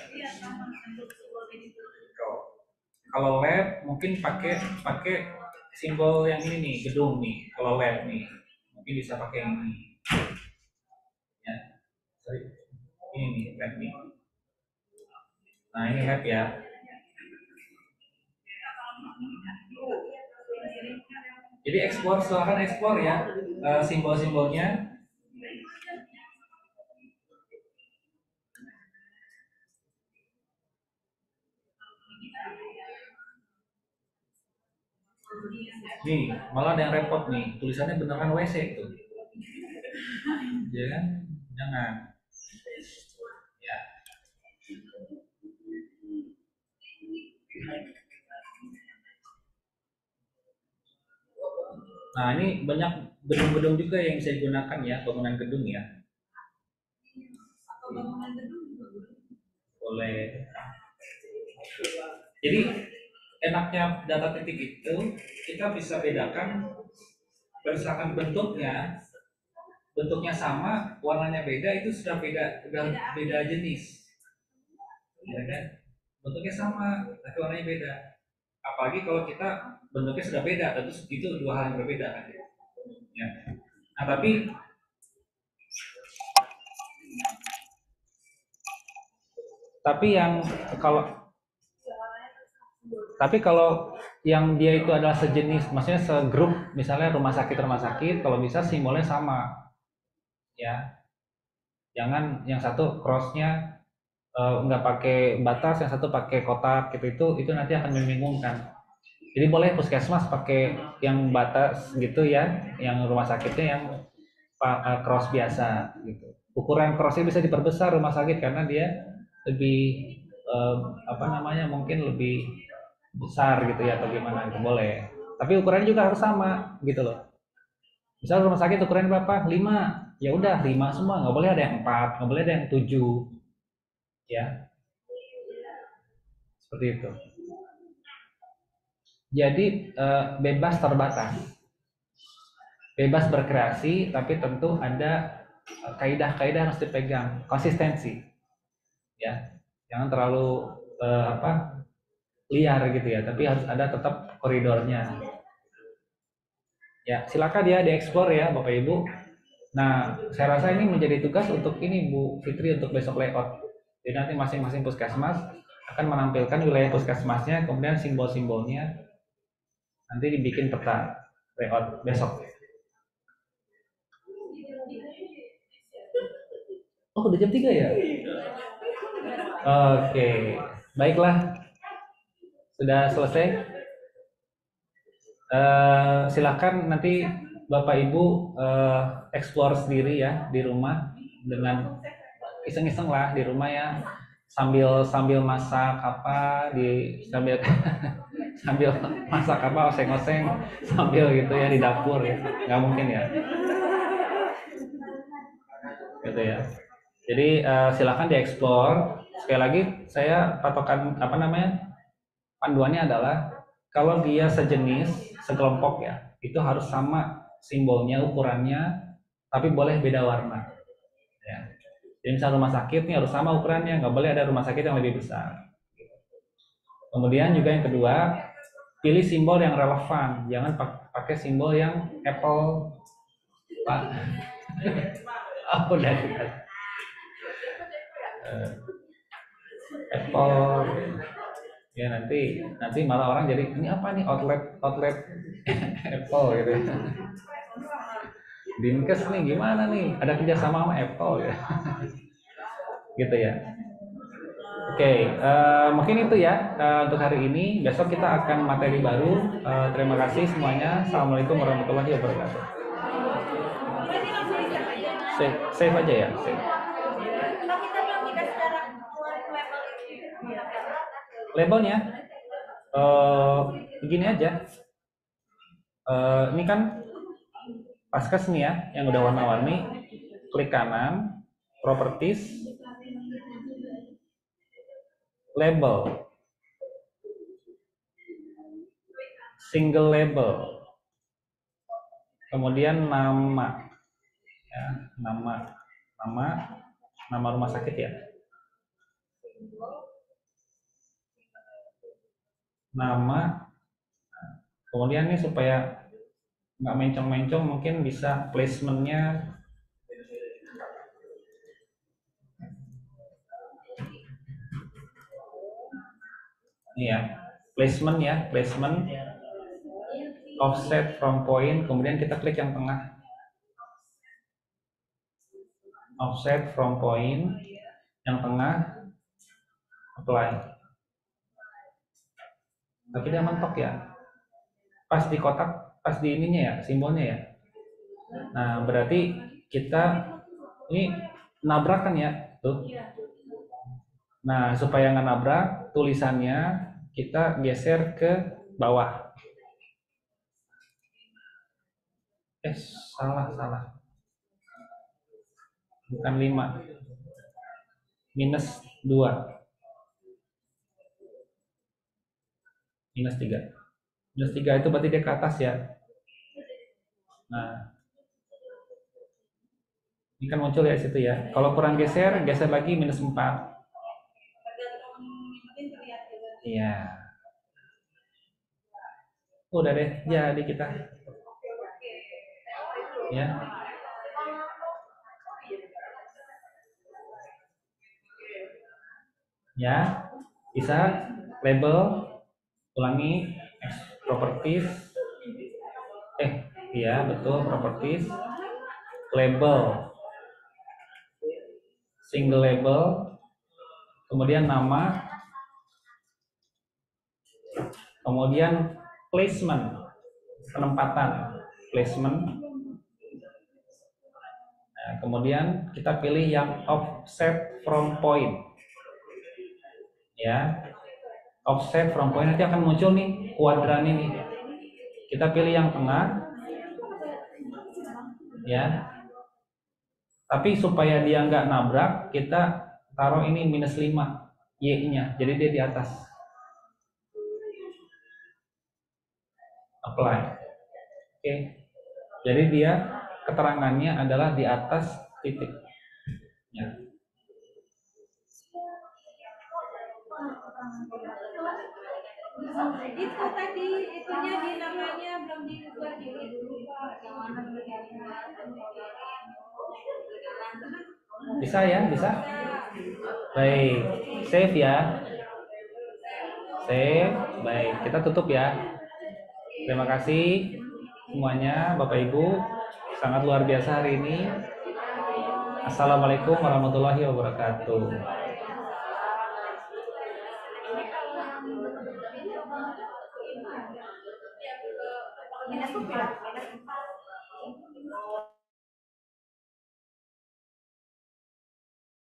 Kalau lab mungkin pakai simbol yang ini nih, gedung nih. Kalau lab nih, mungkin bisa pakai yang ini. Ya, sorry. Ini nih lab nih. Nah ini lab ya. Jadi silahkan eksplor ya simbol-simbolnya. Nih, malah ada yang repot nih, tulisannya beneran WC itu. Ya kan? Jangan. Ya. Nah, ini banyak gedung-gedung juga yang bisa digunakan ya, bangunan gedung ya. Boleh. Jadi enaknya data titik itu kita bisa bedakan berdasarkan bentuknya sama, warnanya beda, itu sudah beda jenis, ya kan? Bentuknya sama tapi warnanya beda. Apalagi kalau kita bentuknya sudah beda, tentu itu dua hal yang berbeda kan ya. Nah tapi yang kalau yang dia itu adalah sejenis, maksudnya segrup, misalnya rumah sakit, kalau bisa simbolnya sama, ya. Jangan yang satu crossnya nggak pakai batas, yang satu pakai kotak gitu, itu nanti akan membingungkan. Jadi boleh puskesmas pakai yang batas gitu ya, yang rumah sakitnya yang cross biasa gitu. Ukuran crossnya bisa diperbesar rumah sakit karena dia lebih eh, apa namanya mungkin lebih besar gitu ya atau gimana gitu boleh. Tapi ukurannya juga harus sama gitu loh. Misal rumah sakit ukurannya berapa? 5. Ya udah 5 semua, nggak boleh ada yang 4, nggak boleh ada yang 7 ya. Seperti itu. Jadi bebas terbatas. Bebas berkreasi tapi tentu ada kaidah-kaidah harus dipegang, konsistensi ya. Jangan terlalu liar gitu ya, tapi harus ada tetap koridornya. Ya, silakan ya dieksplor ya Bapak Ibu. Nah, saya rasa ini menjadi tugas untuk ini Bu Fitri untuk besok layout. Jadi nanti masing-masing puskesmas akan menampilkan wilayah puskesmasnya, kemudian simbol-simbolnya nanti dibikin peta layout besok. Oh, udah jam 3 ya? Oke, baiklah. Sudah selesai. Silakan nanti Bapak Ibu explore sendiri ya di rumah dengan iseng-iseng lah di rumah ya sambil sambil masak apa sambil sambil masak apa oseng-oseng sambil gitu ya di dapur ya nggak mungkin ya gitu ya. Jadi silakan dieksplor. Sekali lagi saya patokan apa namanya panduannya adalah kalau dia sejenis sekelompok ya itu harus sama simbolnya ukurannya tapi boleh beda warna ya. Jadi misal rumah sakit nih harus sama ukurannya, nggak boleh ada rumah sakit yang lebih besar. Kemudian juga yang kedua, pilih simbol yang relevan, jangan pakai simbol yang apple. Pak, oh, udah apple. Ya nanti malah orang jadi ini apa nih outlet Apple gitu. Dinkes nih gimana nih? Ada kerjasama sama Apple ya, gitu ya. Oke, mungkin itu ya untuk hari ini. Besok kita akan materi baru. Terima kasih semuanya. Assalamualaikum warahmatullahi wabarakatuh. Save aja ya. Save. Kalau kita belum dikasih cara level ini. Labelnya, begini aja. Ini kan Paskes nih ya, yang udah warna-warni. Klik kanan, properties, label, single label, kemudian nama, ya, nama rumah sakit ya, nama, kemudian nih supaya nggak mencong-mencong mungkin bisa placementnya ini ya, placement offset from point, kemudian kita klik yang tengah, offset from point yang tengah, apply. Tapi dia mentok ya, pas di kotak, pas di ininya ya, simbolnya ya. Nah berarti kita ini nabrakan ya tuh. Nah supaya nggak nabrak tulisannya kita geser ke bawah. Salah bukan 5, minus 2, minus 3. Minus 3 itu berarti dia ke atas ya. Nah ini kan muncul ya situ ya. Kalau kurang geser lagi minus 4. Iya. Udah deh, jadi kita. Ya. Ya, bisa label, ulangi, properties. Iya betul, properties, label, single label, kemudian nama, kemudian placement, penempatan, placement. Nah, kemudian kita pilih yang offset from point, ya. Offset from point nanti akan muncul nih kuadran ini. Kita pilih yang tengah, ya. Tapi supaya dia nggak nabrak, kita taruh ini -5 y-nya, jadi dia di atas. Apply. Oke. Jadi dia keterangannya adalah di atas titik. Ya. Itu tadi itunya di namanya belum diubah di Bisa ya, bisa. Baik, save ya. Save. Baik, kita tutup ya. Terima kasih semuanya, Bapak Ibu. Sangat luar biasa hari ini. Assalamualaikum warahmatullahi wabarakatuh. Minus